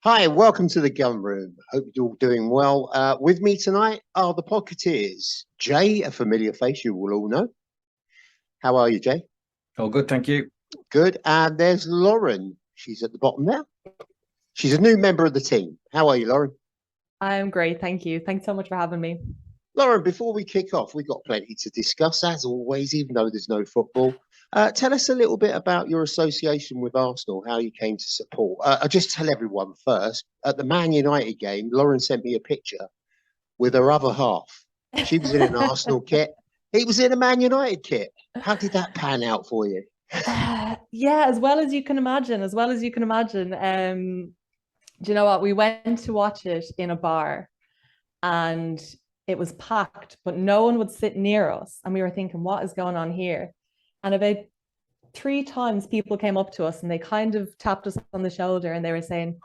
Hi, welcome to the Gun Room. Hope you're all doing well. With me tonight are the Pocketeers. Jay, a familiar face you will all know. How are you, Jay? Oh, good, thank you. Good. And there's Lauren. She's at the bottom there. She's a new member of the team. How are you, Lauren? I'm great, thank you. Thanks so much for having me. Lauren, before we kick off, we've got plenty to discuss, as always, even though there's no football. Tell us a little bit about your association with Arsenal, how you came to support. I'll just tell everyone first, at the Man United game, Lauren sent me a picture with her other half. She was in an Arsenal kit. He was in a Man United kit. How did that pan out for you? Yeah, as well as you can imagine, as well as you can imagine. Do you know what? We went to watch it in a bar and it was packed, but no one would sit near us. And we were thinking, what is going on here? And about three times people came up to us and they kind of tapped us on the shoulder and they were saying,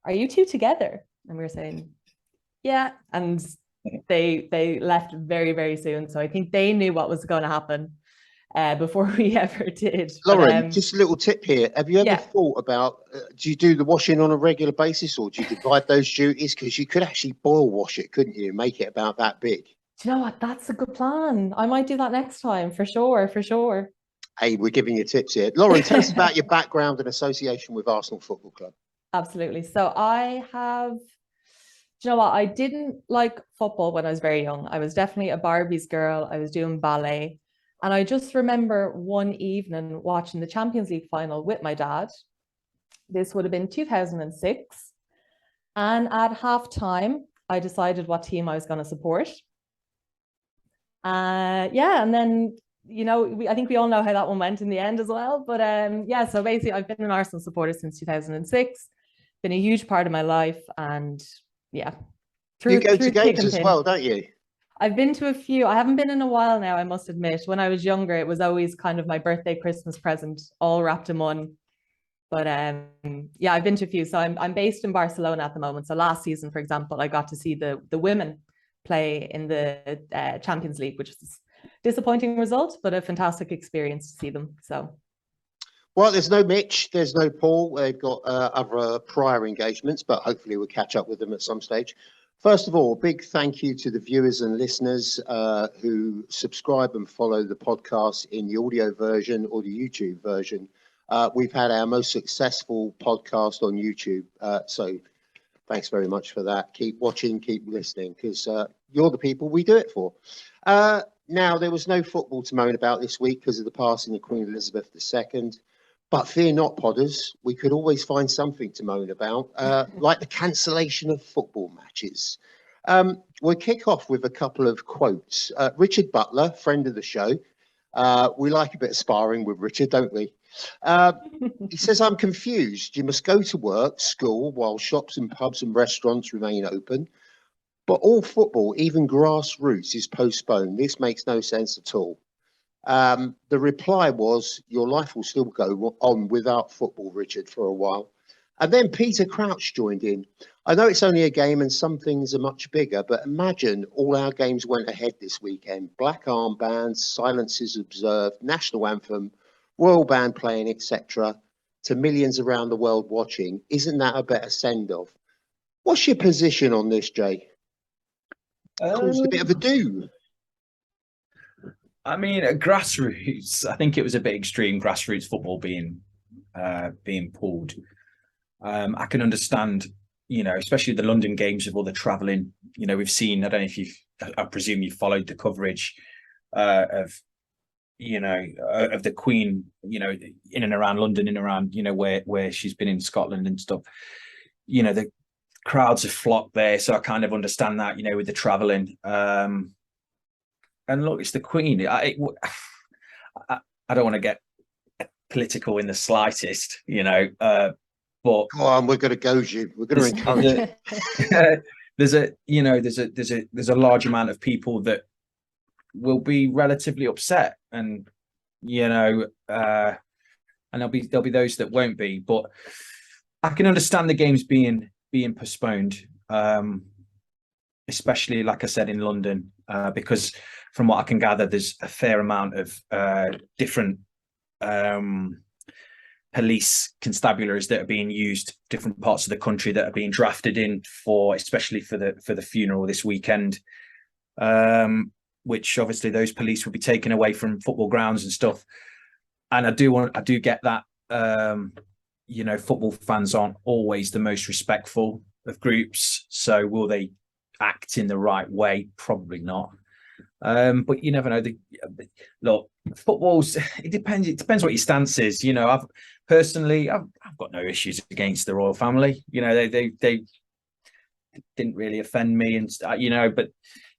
"Are you two together?" And we were saying, "Yeah." And they left very, very soon. So I think they knew what was going to happen before we ever did. Lauren, just a little tip here. Have you ever Yeah. thought about, do you do the washing on a regular basis or do you divide those duties? Because you could actually boil wash it, couldn't you? Make it about that big. Do you know what? That's a good plan. I might do that next time for sure, for sure. Hey, we're giving you tips here. Lauren, tell us about your background and association with Arsenal Football Club. Absolutely. So I have, do you know what? I didn't like football when I was very young. I was definitely a Barbie's girl. I was doing ballet. And I just remember one evening watching the Champions League final with my dad. This would have been 2006. And at halftime, I decided what team I was going to support. Yeah, and then I think we all know how that one went in the end as well. But yeah, so basically, I've been an Arsenal supporter since 2006. Been a huge part of my life, and yeah, You go to through thick games and as thin. well, don't you? I've been to a few. I haven't been in a while now, I must admit. When I was younger, it was always kind of my birthday, Christmas present, all wrapped in one. But yeah, I've been to a few. So I'm based in Barcelona at the moment. So last season, for example, I got to see the women play in the Champions League, which is a disappointing result, but a fantastic experience to see them. So. Well, there's no Mitch, there's no Paul. They've got other prior engagements, but hopefully we'll catch up with them at some stage. First of all, big thank you to the viewers and listeners who subscribe and follow the podcast in the audio version or the YouTube version. We've had our most successful podcast on YouTube. So thanks very much for that. Keep watching, keep listening, because you're the people we do it for. Now, there was no football to moan about this week because of the passing of Queen Elizabeth II. But fear not, Podders, we could always find something to moan about, like the cancellation of football matches. We'll kick off with a couple of quotes. Richard Butler, friend of the show. We like a bit of sparring with Richard, don't we? He says, "I'm confused. You must go to work, school, while shops and pubs and restaurants remain open. But all football, even grassroots, is postponed. This makes no sense at all." The reply was, "Your life will still go on without football, Richard, for a while." And then Peter Crouch joined in. "I know it's only a game and some things are much bigger, but imagine all our games went ahead this weekend. Black armbands, silences observed, national anthem, royal band playing, etc. to millions around the world watching. Isn't that a better send-off?" What's your position on this, Jay? Caused a bit of a do. I mean, grassroots. I think it was a bit extreme. Grassroots football being pulled. I can understand, especially the London games with all the travelling. We've seen. I don't know if you've. I presume you followed the coverage of the Queen. In and around London, in and around where she's been in Scotland and stuff. The crowds have flocked there, so I kind of understand that. With the travelling. And look, it's the Queen. I don't want to get political in the slightest, but Go on, we're going to goad you. We're going to encourage you. there's a large amount of people that will be relatively upset, and and there'll be those that won't be. But I can understand the games being postponed, especially like I said in London, because from what I can gather, there's a fair amount of different police constabularies that are being used different parts of the country that are being drafted in for, especially for the funeral this weekend, which obviously those police will be taken away from football grounds and stuff. And I do get that, football fans aren't always the most respectful of groups. So will they act in the right way? Probably not. But you never know. Look, football's, it depends what your stance is. I've got no issues against the royal family. They didn't really offend me, and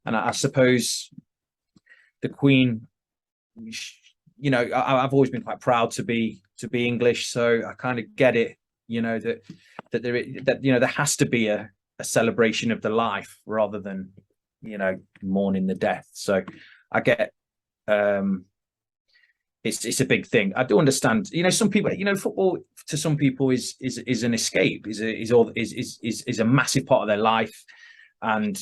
I suppose the Queen, I've always been quite proud to be English, so I kind of get it. There has to be a celebration of the life rather than mourning the death. So I get it's a big thing. I do understand. Some people, football to some people is an escape, is a massive part of their life, and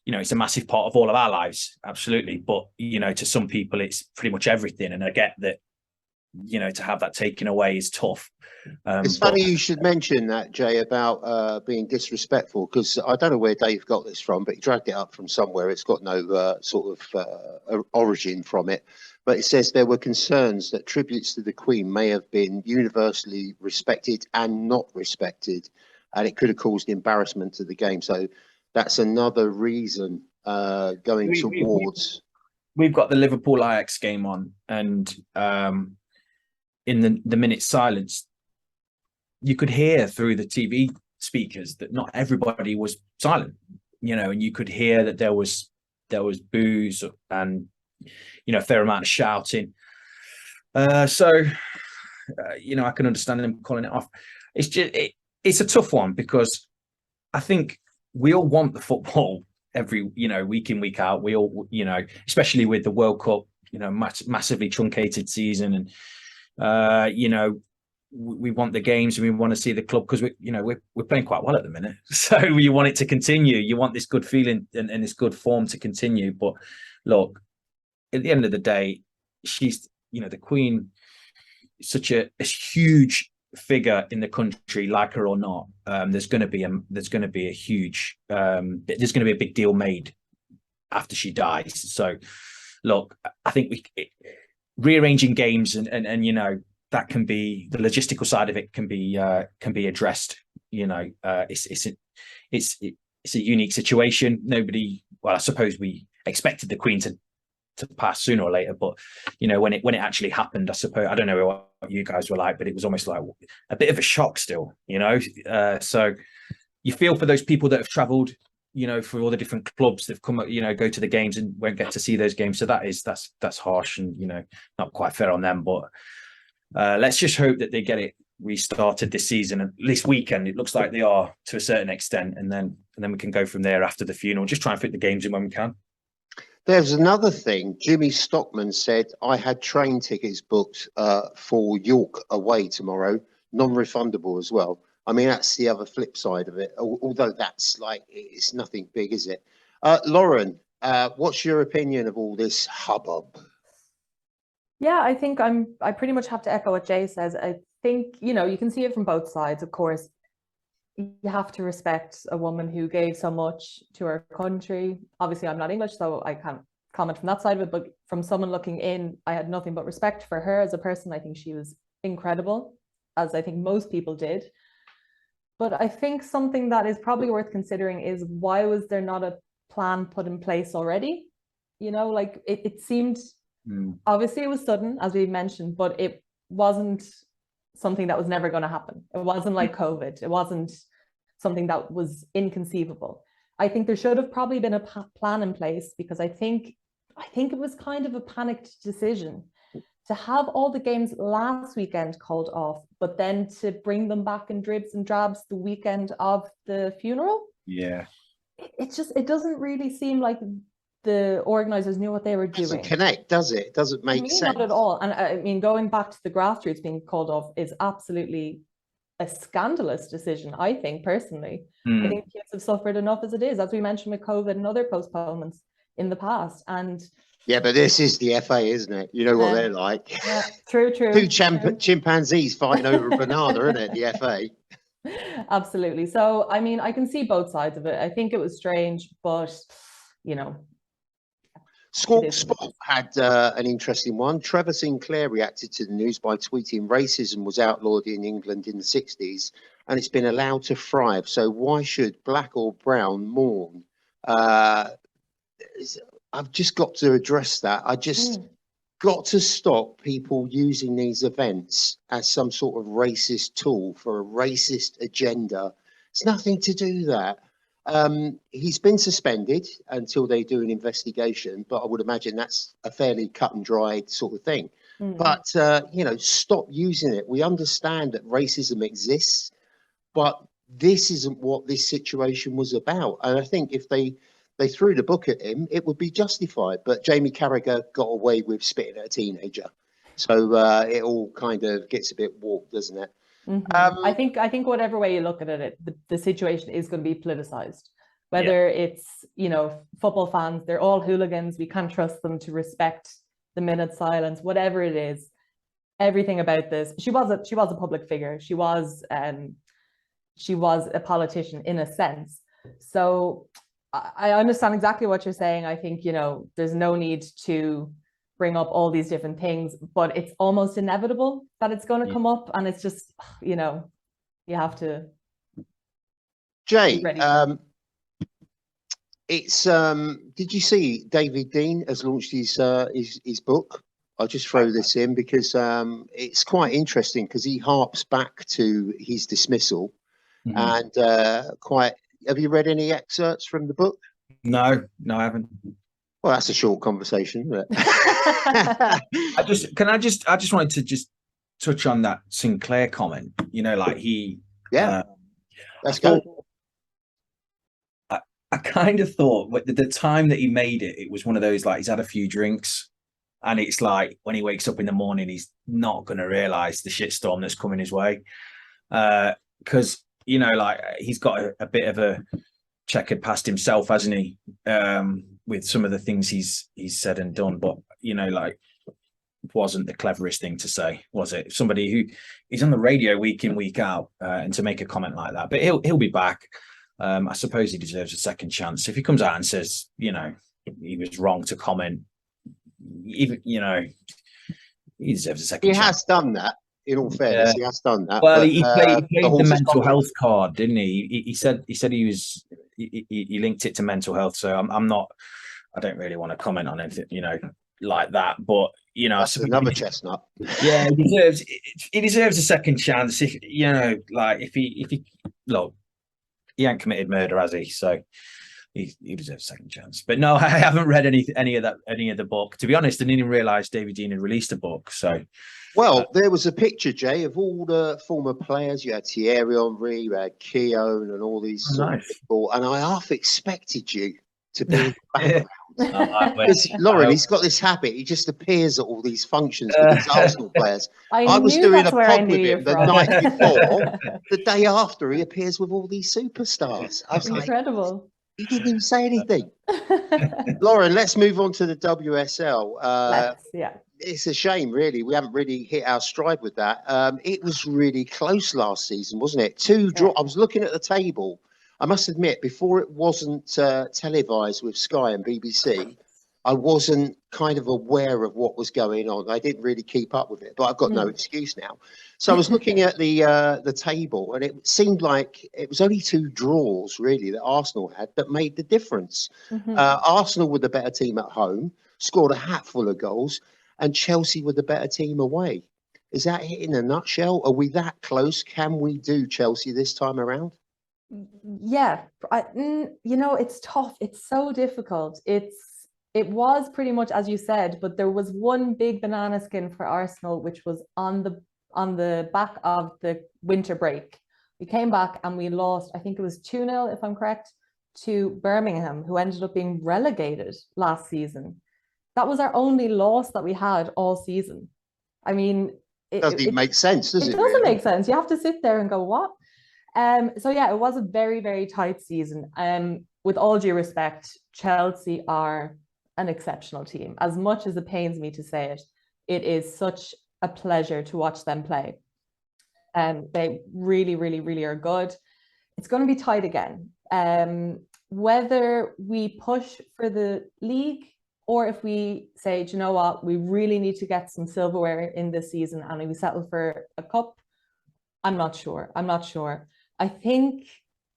it's a massive part of all of our lives, absolutely. But to some people, it's pretty much everything, and I get that. To have that taken away is tough. It's funny you should mention that, Jay, about being disrespectful, because I don't know where Dave got this from, but he dragged it up from somewhere. It's got no sort of origin from it. But it says there were concerns that tributes to the Queen may have been universally respected and not respected, and it could have caused embarrassment to the game. So that's another reason going towards. We've got the Liverpool Ajax game on, and in the minute silence, you could hear through the TV speakers that not everybody was silent, and you could hear that there was boos and a fair amount of shouting. I can understand them calling it off. It's a tough one, because I think we all want the football every week in, week out. We all especially with the World Cup, massively truncated season, and we want the games and we want to see the club, because we're playing quite well at the minute. So you want it to continue. You want this good feeling and this good form to continue. But look, at the end of the day, she's the Queen, such a huge figure in the country, like her or not. There's going to be a big deal made after she dies. So look, I think rearranging games and that can be, the logistical side of it can be addressed. It's a unique situation. I suppose we expected the Queen to pass sooner or later, but when it actually happened, I suppose, I don't know what you guys were like, but it was almost like a bit of a shock still. So you feel for those people that have travelled, for all the different clubs that have come, go to the games and won't get to see those games. So that's harsh and not quite fair on them. But let's just hope that they get it restarted this season, at least weekend. It looks like they are to a certain extent, and then we can go from there after the funeral. Just try and fit the games in when we can. There's another thing. Jimmy Stockman said, I had train tickets booked for York away tomorrow, non-refundable as well. I mean, that's the other flip side of it, although that's it's nothing big, is it? Lauren, what's your opinion of all this hubbub? Yeah, I think I pretty much have to echo what Jay says. I think, you can see it from both sides. Of course, you have to respect a woman who gave so much to her country. Obviously, I'm not English, so I can't comment from that side of it, but from someone looking in, I had nothing but respect for her as a person. I think she was incredible, as I think most people did. But I think something that is probably worth considering is, why was there not a plan put in place already? It seemed, obviously it was sudden, as we mentioned, but it wasn't something that was never going to happen. It wasn't like COVID. It wasn't something that was inconceivable. I think there should have probably been a plan in place, because I think it was kind of a panicked decision to have all the games last weekend called off, but then to bring them back in dribs and drabs the weekend of the funeral. Yeah. It doesn't really seem like the organisers knew what they were doing. Doesn't connect, does it? It doesn't make sense. Not at all. And I mean, going back to the grassroots being called off is absolutely a scandalous decision, I think, personally. I think kids have suffered enough as it is. As we mentioned with COVID and other postponements, in the past. And yeah, but this is the FA, isn't it? You know what they're like. Yeah, true. Two chimpanzees fighting over a banana, isn't it? The FA. Absolutely. So, I mean, I can see both sides of it. I think it was strange, but you know. Sport had an interesting one. Trevor Sinclair reacted to the news by tweeting racism was outlawed in England in the 60s and it's been allowed to thrive. So why should black or brown mourn? I've just got to address that. I just got to stop people using these events as some sort of racist tool for a racist agenda. It's nothing to do that. He's been suspended until they do an investigation, but I would imagine that's a fairly cut and dried sort of thing. But, you know, stop using it. We understand that racism exists, but this isn't what this situation was about. And I think if they threw the book at him, it would be justified. But Jamie Carragher got away with spitting at a teenager. So it all kind of gets a bit warped, doesn't it? I think whatever way you look at it, the situation is going to be politicized. Whether it's, you know, football fans, they're all hooligans. We can't trust them to respect the minute silence, whatever it is. Everything about this. She was a public figure. She was a politician in a sense. So I understand exactly what you're saying. I think, you know, there's no need to bring up all these different things, but it's almost inevitable that it's going to come up, and it's just, you know, you have to. Jay, it's did you see David Dean has launched his book? I'll just throw this in because it's quite interesting because he harps back to his dismissal and quite. Have you read any excerpts from the book? No, I haven't. Well, that's a short conversation, isn't it? I just wanted to just touch on that Sinclair comment. You know, like let's go. I kind of thought at the time that he made it, it was one of those, like, he's had a few drinks and it's like when he wakes up in the morning, he's not going to realize the shitstorm that's coming his way. Because, you know, like, he's got a bit of a checkered past himself, hasn't he? With some of the things he's said and done, but, you know, like, wasn't the cleverest thing to say, was it? Somebody who is on the radio week in, week out, and to make a comment like that. But he'll be back. I suppose he deserves a second chance. If he comes out and says, you know, he was wrong to comment, even, you know, he deserves a second chance. He has done that. In all fairness, he has done that. Well, he played the mental health card, didn't he? He said he linked it to mental health. So I don't really want to comment on anything, you know, like that. But, you know, that's another chestnut. Yeah, he deserves a second chance. If, you know, like, if he look, he ain't committed murder, has he? So he deserves a second chance. But no, I haven't read any of the book. To be honest, I didn't even realise David Dean had released a book. So, well, there was a picture, Jay, of all the former players. You had Thierry Henry, you had Keown, and all these sort of people. And I half expected you to be in the background. Because Lauren, he's got this habit. He just appears at all these functions with these Arsenal players. I was doing a pod with him the from. night before. The day after, he appears with all these superstars. I was incredible. Like, he didn't even say anything. Lauren, let's move on to the WSL. It's a shame, really. We haven't really hit our stride with that. It was really close last season, wasn't it? 2 draw. I was looking at the table. I must admit, before it wasn't televised with Sky and BBC, I wasn't kind of aware of what was going on. I didn't really keep up with it, but I've got no excuse now. So I was looking at the table, and it seemed like it was only 2 draws, really, that Arsenal had that made the difference. Arsenal were the better team at home, scored a hatful of goals, and Chelsea were the better team away. Is that it in a nutshell? Are we that close? Can we do Chelsea this time around? Yeah, you know, it's tough. It's so difficult. It was pretty much as you said, but there was one big banana skin for Arsenal, which was on the back of the winter break. We came back and we lost, I think it was 2-0, if I'm correct, to Birmingham, who ended up being relegated last season. That was our only loss that we had all season. I mean, it doesn't even make sense, does it? It doesn't make sense. You have to sit there and go, what? So yeah, it was a very, very tight season. With all due respect, Chelsea are an exceptional team. As much as it pains me to say it, it is such a pleasure to watch them play. And they really, really, really are good. It's going to be tight again. Whether we push for the league or if we say, do you know what, we really need to get some silverware in this season and we settle for a cup, I'm not sure. I think,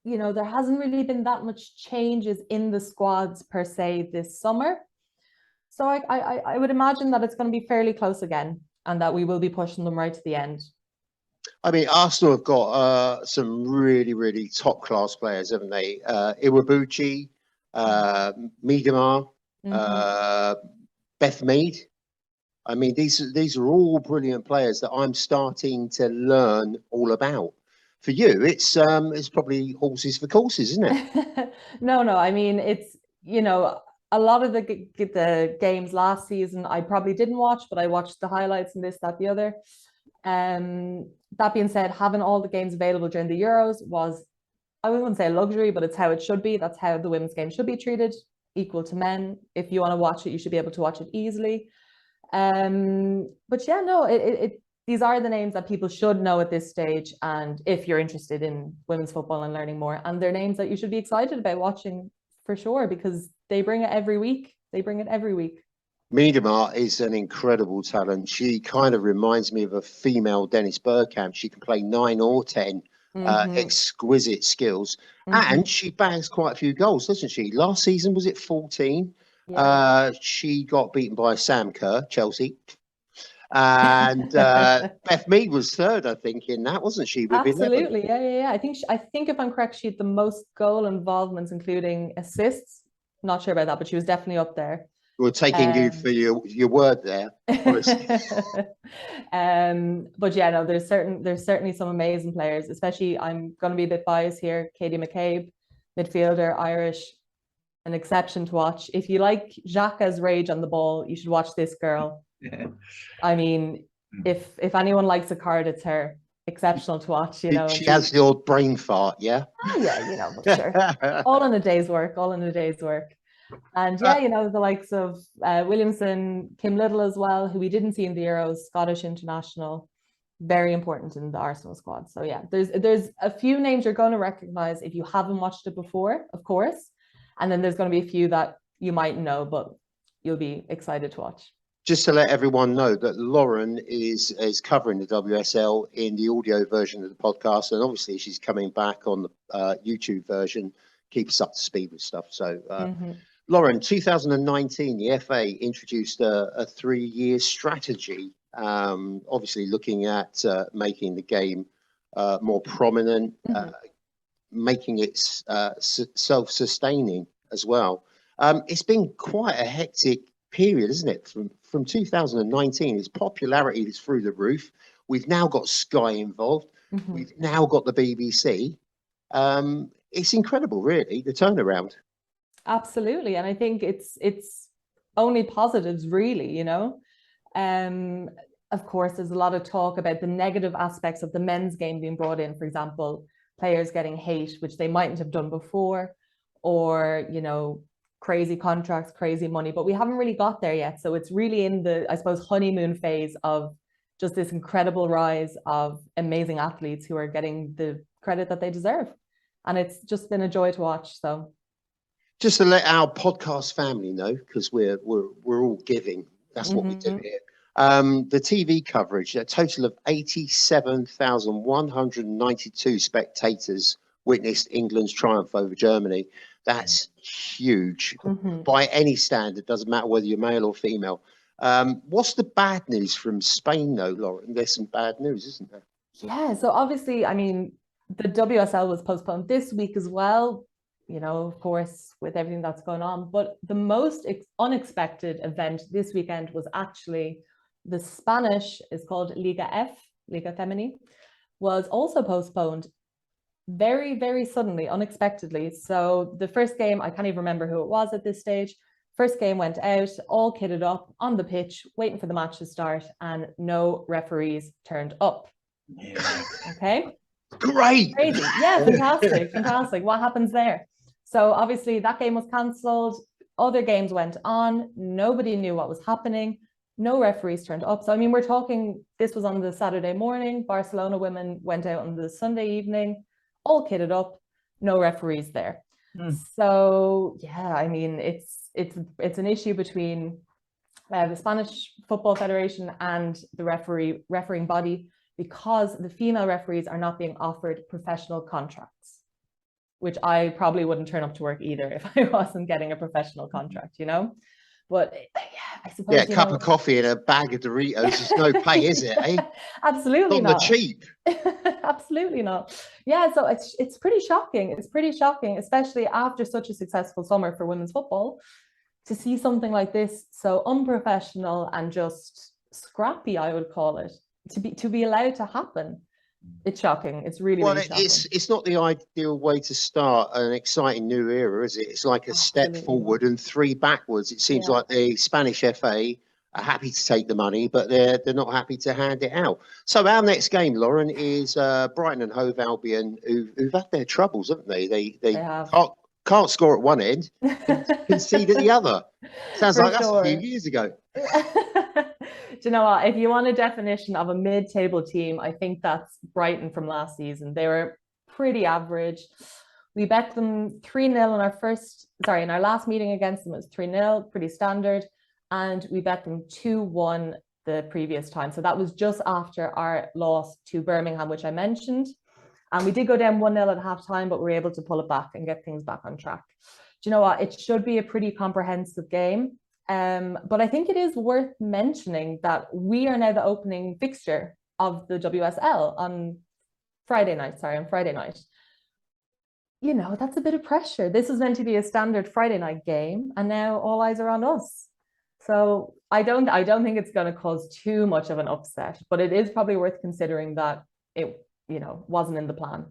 you know, there hasn't really been that much changes in the squads per se this summer. So I would imagine that it's going to be fairly close again and that we will be pushing them right to the end. I mean, Arsenal have got some really, really top class players, haven't they? Iwabuchi, Miedemar, Beth Mead. I mean, these are all brilliant players that I'm starting to learn all about. For you, it's probably horses for courses, isn't it? No. I mean, it's, you know, a lot of the games last season I probably didn't watch, but I watched the highlights and this, that, the other. That being said, having all the games available during the Euros was, I wouldn't say a luxury, but it's how it should be. That's how the women's game should be treated, equal to men. If you want to watch it, you should be able to watch it easily. But yeah, no, these are the names that people should know at this stage. And if you're interested in women's football and learning more, and they're names that you should be excited about watching for sure, because they bring it every week. Miedemar is an incredible talent. She kind of reminds me of a female Dennis Bergkamp. She can play 9 or 10. Exquisite skills. And she bags quite a few goals, doesn't she? Last season, was it 14? Yeah. She got beaten by Sam Kerr, Chelsea. And Beth Mead was third, I think, in that, wasn't she? With Absolutely, 11. Yeah. I think if I'm correct, she had the most goal involvements, including assists. Not sure about that, but she was definitely up there. We're taking you for your word there, honestly. But yeah, no, there's certainly some amazing players, especially, I'm going to be a bit biased here, Katie McCabe, midfielder, Irish, an exception to watch. If you like Xhaka's rage on the ball, you should watch this girl. Yeah. I mean, if anyone likes a card, it's her. Exceptional to watch, you know. She has the old brain fart, yeah? Oh, yeah, you know, but sure. All in a day's work. And yeah, you know, the likes of Williamson, Kim Little as well, who we didn't see in the Euros, Scottish international, very important in the Arsenal squad. So yeah, there's a few names you're going to recognize if you haven't watched it before, of course. And then there's going to be a few that you might know, but you'll be excited to watch. Just to let everyone know that Lauren is covering the WSL in the audio version of the podcast. And obviously she's coming back on the YouTube version, keep us up to speed with stuff. So Lauren, 2019, the FA introduced a 3-year strategy, obviously looking at making the game more prominent, making it self-sustaining as well. It's been quite a hectic period, isn't it? From 2019, its popularity is through the roof. We've now got Sky involved. We've now got the BBC. It's incredible, really, the turnaround. Absolutely. And I think it's only positives, really, you know. Of course, there's a lot of talk about the negative aspects of the men's game being brought in, for example, players getting hate, which they mightn't have done before, or, you know, crazy contracts, crazy money, but we haven't really got there yet. So it's really in the, I suppose, honeymoon phase of just this incredible rise of amazing athletes who are getting the credit that they deserve. And it's just been a joy to watch. So just to let our podcast family know, because we're all giving, that's what we do here. The TV coverage, a total of 87,192 spectators witnessed England's triumph over Germany. That's huge by any standard. Doesn't matter whether you're male or female. What's the bad news from Spain, though, Lauren? There's some bad news, isn't there? Yeah. So obviously, I mean, the WSL was postponed this week as well, you know, of course, with everything that's going on. But the most unexpected event this weekend was actually the Spanish, is called Liga F, Liga Femenina, was also postponed very, very suddenly, unexpectedly. So the first game, I can't even remember who it was at this stage. First game went out, all kitted up on the pitch, waiting for the match to start, and no referees turned up. Yeah. Okay. Great. Crazy. Yeah, fantastic. What happens there? So obviously that game was cancelled. other games went on. Nobody knew what was happening. No referees turned up. So, I mean, we're talking, this was on the Saturday morning. Barcelona women went out on the Sunday evening, all kitted up, no referees there. So, yeah, I mean, it's an issue between the Spanish Football Federation and the refereeing body, because the female referees are not being offered professional contracts, which I probably wouldn't turn up to work either if I wasn't getting a professional contract, you know? But yeah, I suppose. Yeah, a cup of coffee and a bag of Doritos is no pay, is it? Eh? Absolutely not. Not. The cheap. Absolutely not. Yeah, so it's pretty shocking. It's pretty shocking, especially after such a successful summer for women's football, to see something like this so unprofessional and just scrappy, I would call it, to be allowed to happen. It's shocking. It's really, really shocking. It's not the ideal way to start an exciting new era, is it? It's like a step forward and 3 backwards. It seems like the Spanish FA are happy to take the money, but they're not happy to hand it out. So our next game, Lauren, is Brighton and Hove Albion, who've had their troubles, haven't they? They can't score at one end and concede at the other. Sounds like that's a few years ago. Do you know what? If you want a definition of a mid-table team, I think that's Brighton from last season. They were pretty average. We bet them 3-0 in our last meeting against them. It was 3-0, pretty standard. And we bet them 2-1 the previous time. So that was just after our loss to Birmingham, which I mentioned. And we did go down 1-0 at halftime, but we were able to pull it back and get things back on track. Do you know what? It should be a pretty comprehensive game. But I think it is worth mentioning that we are now the opening fixture of the WSL on Friday night. You know, that's a bit of pressure. This was meant to be a standard Friday night game, and now all eyes are on us. So I don't think it's going to cause too much of an upset, but it is probably worth considering that it, you know, wasn't in the plan.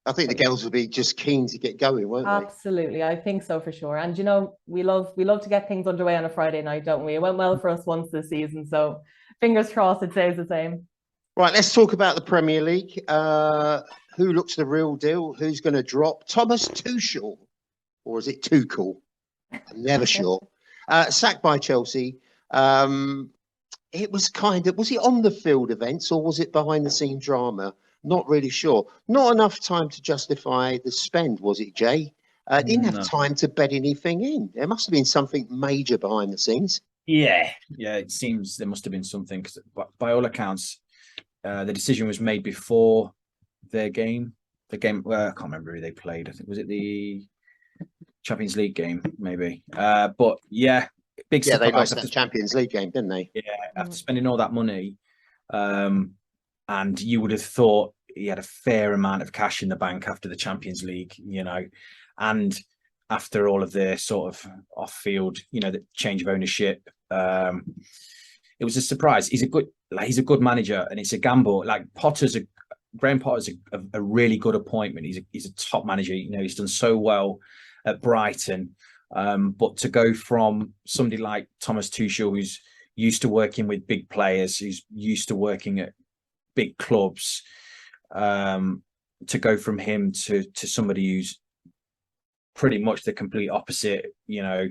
I think the girls will be just keen to get going, won't they? Absolutely, I think so for sure. And you know, we love to get things underway on a Friday night, don't we? It went well for us once this season, so fingers crossed it stays the same. Right, let's talk about the Premier League. Who looks the real deal? Who's going to drop? Thomas Tuchel, or is it Tuchel? I'm never sure. Sacked by Chelsea. It was was it on the field events or was it behind the scene drama? Not really sure. Not enough time to justify the spend, was it, Jay? Didn't have time to bet anything in. There must have been something major behind the scenes. Yeah, it seems there must have been something, because by all accounts, the decision was made before their game. I can't remember who they played. I think, was it the Champions League game, maybe? But yeah, big surprise. They lost that Champions League game, didn't they? Yeah, after spending all that money. And you would have thought he had a fair amount of cash in the bank after the Champions League, you know, and after all of the sort of off-field, you know, the change of ownership. It was a surprise. He's a good manager, and it's a gamble. Like Graham Potter's a really good appointment. He's a top manager. You know, he's done so well at Brighton. But to go from somebody like Thomas Tuchel, who's used to working with big players, who's used to working at big clubs, to go from him to somebody who's pretty much the complete opposite, you know,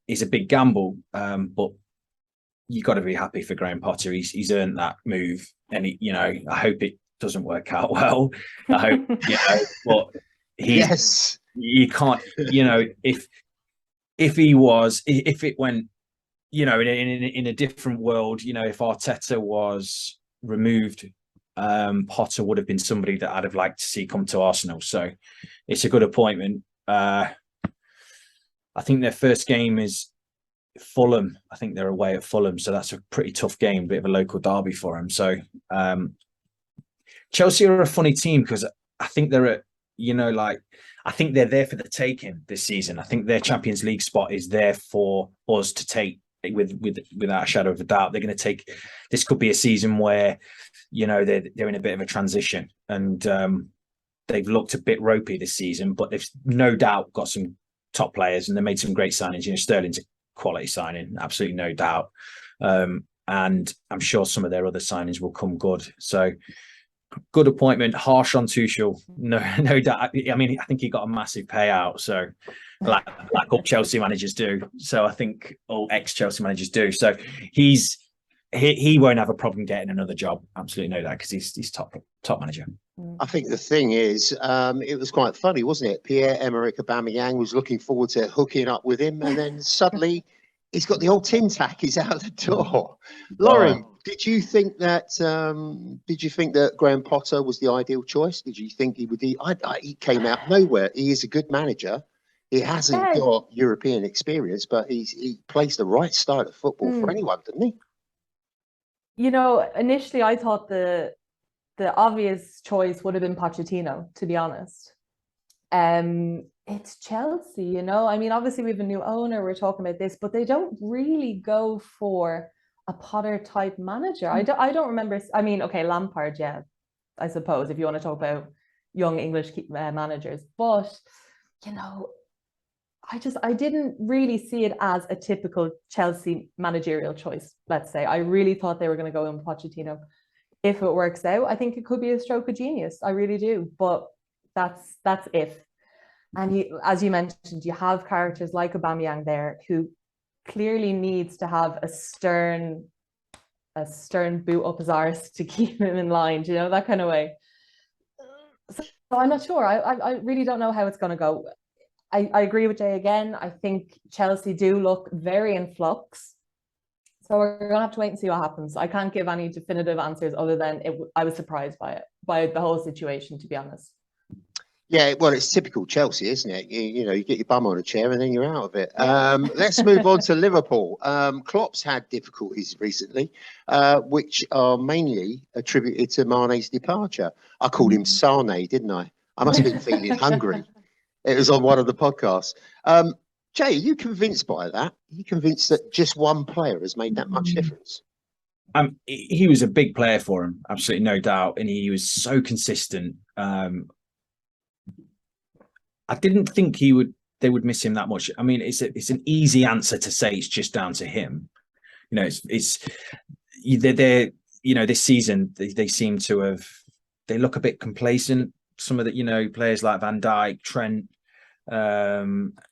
is a big gamble. But you got to be happy for Graham Potter. He's earned that move, and I hope it doesn't work out well. I hope, but you can't, if it went, in a different world, if Arteta was removed, Potter would have been somebody that I'd have liked to see come to Arsenal. So it's a good appointment. I think their first game is Fulham. I think they're away at Fulham, so that's a pretty tough game, bit of a local derby for them. So Chelsea are a funny team, because I think they're I think they're there for the taking this season. I think their Champions League spot is there for us to take without a shadow of a doubt. They're going to take. This could be a season where, they're in a bit of a transition, and they've looked a bit ropey this season, but they've no doubt got some top players, and they made some great signings. Sterling's a quality signing, absolutely no doubt, and I'm sure some of their other signings will come good. So good appointment. Harsh on Tuchel, no doubt. I mean, I think he got a massive payout, so like all Chelsea managers do. So I think all ex-Chelsea managers do. So he won't have a problem getting another job. Absolutely no doubt, because he's top manager. I think the thing is, it was quite funny, wasn't it? Pierre-Emerick Aubameyang was looking forward to hooking up with him, and then suddenly he's got the old tin tack. He's out the door. Lauren, did you think that Graham Potter was the ideal choice? Did you think he would? He came out of nowhere. He is a good manager. He hasn't got European experience, but he plays the right style of football for anyone, didn't he? You know, initially I thought the obvious choice would have been Pochettino, to be honest. It's Chelsea, you know. I mean, obviously we have a new owner, we're talking about this, but they don't really go for a Potter type manager. I don't remember. I mean, okay, Lampard, yeah, I suppose, if you want to talk about young English managers, but you know, I didn't really see it as a typical Chelsea managerial choice, let's say. I really thought they were going to go in with Pochettino. If it works out, I think it could be a stroke of genius. I really do. But that's if. And as you mentioned, you have characters like Aubameyang there who clearly needs to have a stern boot up his arse to keep him in line, you know, that kind of way. So I'm not sure. I really don't know how it's going to go. I agree with Jay again. I think Chelsea do look very in flux. So we're going to have to wait and see what happens. I can't give any definitive answers other than I was surprised by the whole situation, to be honest. Yeah, well, it's typical Chelsea, isn't it? You know, you get your bum on a chair and then you're out of it. Let's move on to Liverpool. Klopp's had difficulties recently, which are mainly attributed to Mane's departure. I called him Sane, didn't I? I must have been feeling hungry. It was on one of the podcasts. Jay, are you convinced by that? Are you convinced that just one player has made that much difference? He was a big player for him, absolutely no doubt, and he was so consistent. I didn't think they would miss him that much. I mean, it's an easy answer to say it's just down to him. You know, they're you know, this season they seem to have, they look a bit complacent. Some of the, you know, players like Van Dijk, Trent,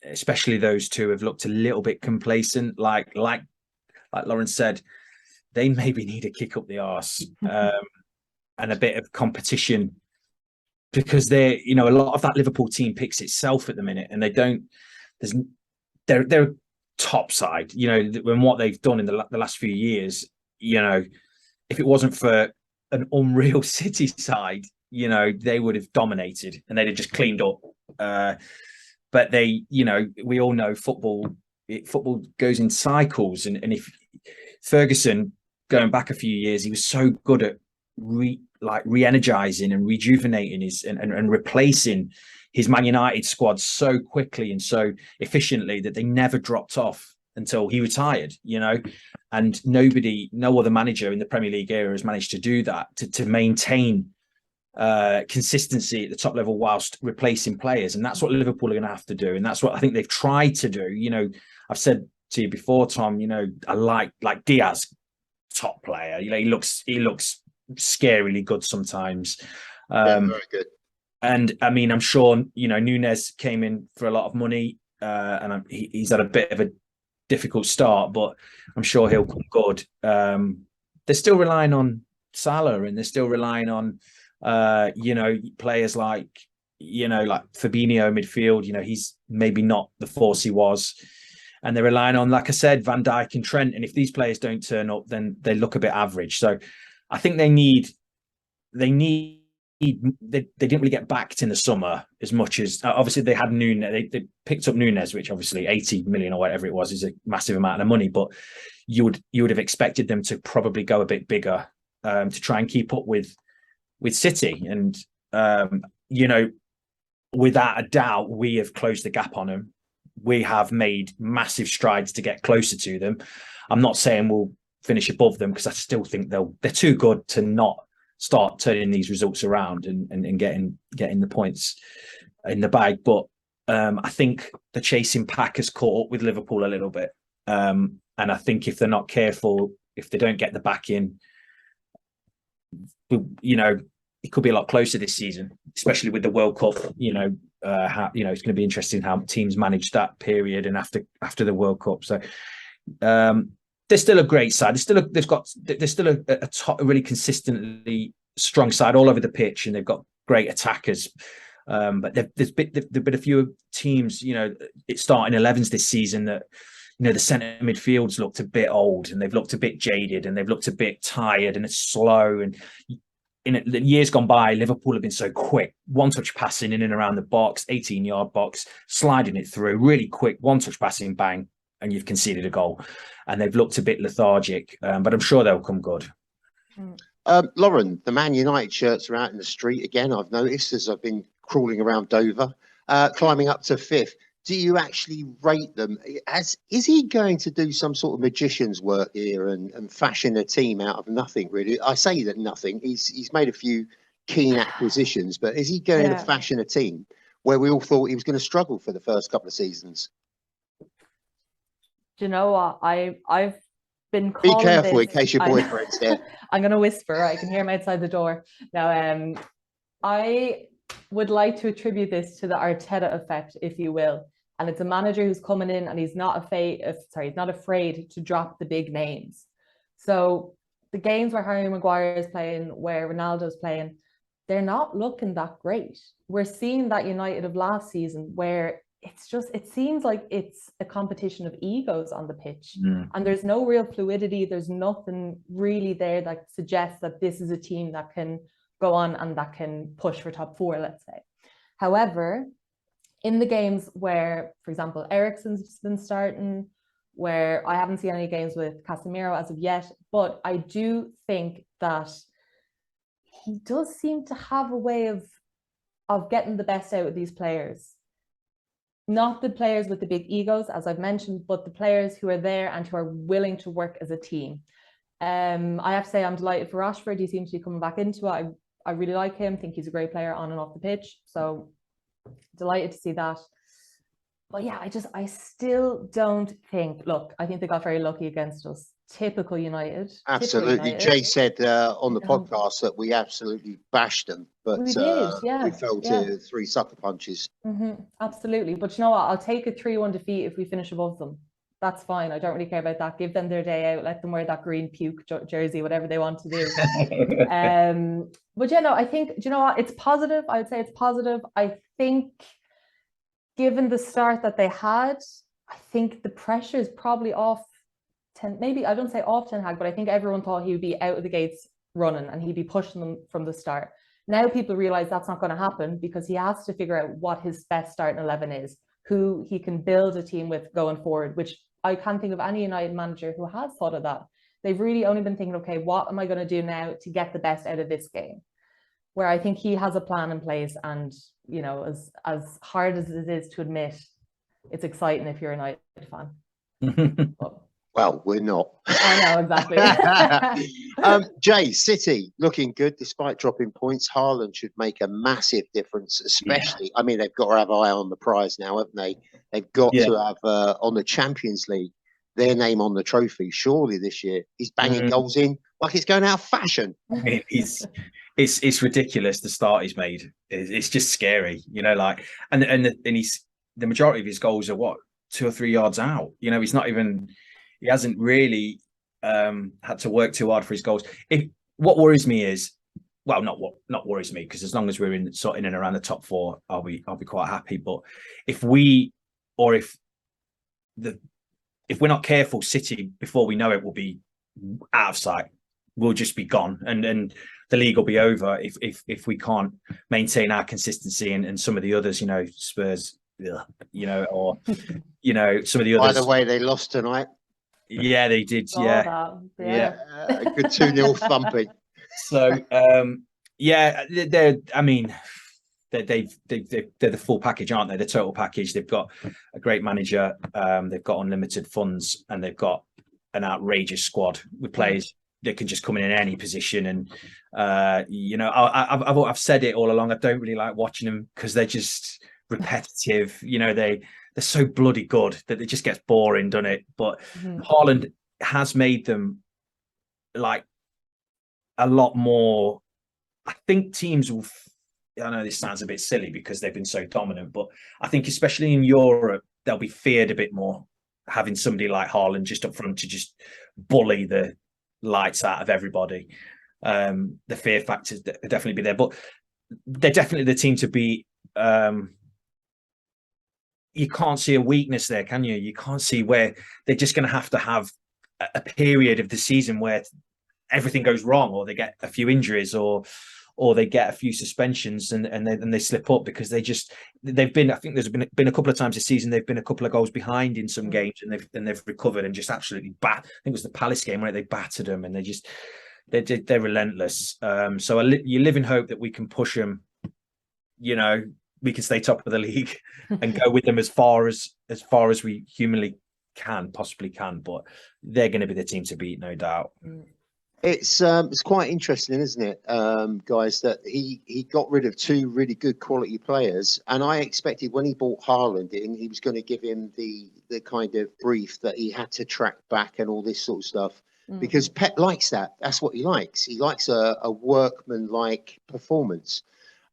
especially those two have looked a little bit complacent. Like Lauren said, they maybe need a kick up the arse and a bit of competition, because they're, you know, a lot of that Liverpool team picks itself at the minute, and they're top side, you know, and what they've done in the last few years. You know, if it wasn't for an unreal City side, you know, they would have dominated and they'd have just cleaned up. But they, you know, we all know football goes in cycles, and if Ferguson, going back a few years, he was so good at re-energizing and rejuvenating and replacing his Man United squad so quickly and so efficiently that they never dropped off until he retired, you know. And no other manager in the Premier League era has managed to do that, to maintain consistency at the top level whilst replacing players. And that's what Liverpool are going to have to do, and that's what I think they've tried to do. You know, I've said to you before, Tom, you know, I like Diaz, top player. You know, he looks scarily good sometimes. Very good. And I mean, I'm sure, you know, Nunez came in for a lot of money, and he's had a bit of a difficult start, but I'm sure he'll come good. They're still relying on Salah, and they're still relying on you know, players like, you know, like Fabinho midfield. You know, he's maybe not the force he was, and they're relying on, like I said, Van Dijk and Trent. And if these players don't turn up, then they look a bit average. So I think they didn't really get backed in the summer as much as, obviously they had Nunez. They picked up Nunez, which obviously 80 million or whatever it was is a massive amount of money, but you would have expected them to probably go a bit bigger to try and keep up with City. And you know, without a doubt, we have closed the gap on them. We have made massive strides to get closer to them. I'm not saying we'll finish above them, because I still think they're too good to not start turning these results around and getting the points in the bag. But I think the chasing pack has caught up with Liverpool a little bit, and I think if they're not careful, if they don't get the back in, you know, it could be a lot closer this season, especially with the World Cup. How, it's going to be interesting how teams manage that period and after the World Cup. So they're still a great side. They're still a really consistently strong side all over the pitch, and they've got great attackers. But there's been a few teams, it's starting 11s this season that, the centre midfields looked a bit old, and they've looked a bit jaded, and they've looked a bit tired, and it's slow. And in the years gone by, Liverpool have been so quick, one-touch passing in and around the box, 18-yard box, sliding it through, really quick, one-touch passing, bang, and you've conceded a goal. And they've looked a bit lethargic, but I'm sure they'll come good. Lauren, the Man United shirts are out in the street again, I've noticed, as I've been crawling around Dover, climbing up to 5th. Do you actually rate them? Is he going to do some sort of magician's work here and fashion a team out of nothing, really? I say that nothing. He's made a few keen acquisitions, but is he going to fashion a team where we all thought he was going to struggle for the first couple of seasons? Do you know what? I've been Be calling careful this, in case your boyfriend's there. I'm going to whisper. I can hear him outside the door. Now, I would like to attribute this to the Arteta effect, if you will. And it's a manager who's coming in and he's not afraid to drop the big names. So the games where Harry Maguire is playing, where Ronaldo's playing, they're not looking that great. We're seeing that United of last season where it seems like it's a competition of egos on the pitch. And there's no real fluidity. There's nothing really there that suggests that this is a team that can go on and that can push for top 4, let's say. However, in the games where, for example, Eriksen's been starting, where I haven't seen any games with Casemiro as of yet, but I do think that he does seem to have a way of getting the best out of these players. Not the players with the big egos, as I've mentioned, but the players who are there and who are willing to work as a team. I have to say I'm delighted for Rashford. He seems to be coming back into it. I really like him. Think he's a great player on and off the pitch. So delighted to see that. But yeah, I still don't think, look, I think they got very lucky against us. Typical United. Absolutely. Jay said on the podcast that we absolutely bashed them, but we did, we fell to 3 sucker punches. Absolutely. But you know what? I'll take a 3-1 defeat if we finish above them. That's fine. I don't really care about that. Give them their day out. Let them wear that green puke jersey, whatever they want to do. But I think, do you know what? It's positive. I would say it's positive. I think given the start that they had, I think the pressure is probably off. Maybe I don't say off Ten Hag, but I think everyone thought he would be out of the gates running and he'd be pushing them from the start. Now people realize that's not going to happen because he has to figure out what his best starting 11 is, who he can build a team with going forward, which I can't think of any United manager who has thought of that. They've really only been thinking, okay, what am I going to do now to get the best out of this game? Where I think he has a plan in place, and as hard as it is to admit, it's exciting if you're a United fan. Well, we're not. I know, exactly. Jay, City looking good despite dropping points. Haaland should make a massive difference, especially. I mean, they've got to have eye on the prize now, haven't they? They've got to have on the Champions League their name on the trophy. Surely this year he's banging goals in like it's going out of fashion. I mean, it's ridiculous the start he's made. It's just scary, and he's the majority of his goals are what 2 or 3 yards out. He's not even. He hasn't really had to work too hard for his goals. What worries me is, well, not worries me, because as long as we're in and around the top 4, I'll be quite happy. But if we're not careful, City before we know it will be out of sight. We'll just be gone, and the league will be over if we can't maintain our consistency and some of the others, Spurs, or some of the others. By the way, they lost tonight. Yeah, they did. Yeah. A good 2-0 thumping. So, they're. I mean, they're the full package, aren't they? The total package. They've got a great manager. They've got unlimited funds, and they've got an outrageous squad with players that can just come in any position. And I've said it all along. I don't really like watching them because they're just repetitive. They're so bloody good that it just gets boring, doesn't it? But Haaland has made them like a lot more I think teams will. I know this sounds a bit silly because they've been so dominant, but I think especially in Europe, they'll be feared a bit more having somebody like Haaland just up front to just bully the lights out of everybody. The fear factors definitely be there, but they're definitely the team to beat. You can't see a weakness there, can you? You can't see where they're just going to have a period of the season where everything goes wrong, or they get a few injuries, or they get a few suspensions, and they slip up because they've been. I think there's been a couple of times this season they've been a couple of goals behind in some games, and they've recovered and just absolutely I think it was the Palace game where they battered them, and they're relentless. So you live in hope that we can push them. You know, we can stay top of the league and go with them as far as we humanly possibly can. But they're going to be the team to beat, no doubt. It's quite interesting, isn't it, guys, that he got rid of two really good quality players, and I expected when he bought Haaland in, he was going to give him the kind of brief that he had to track back and all this sort of stuff, because Pep likes that. That's what he likes. He likes a workman-like performance,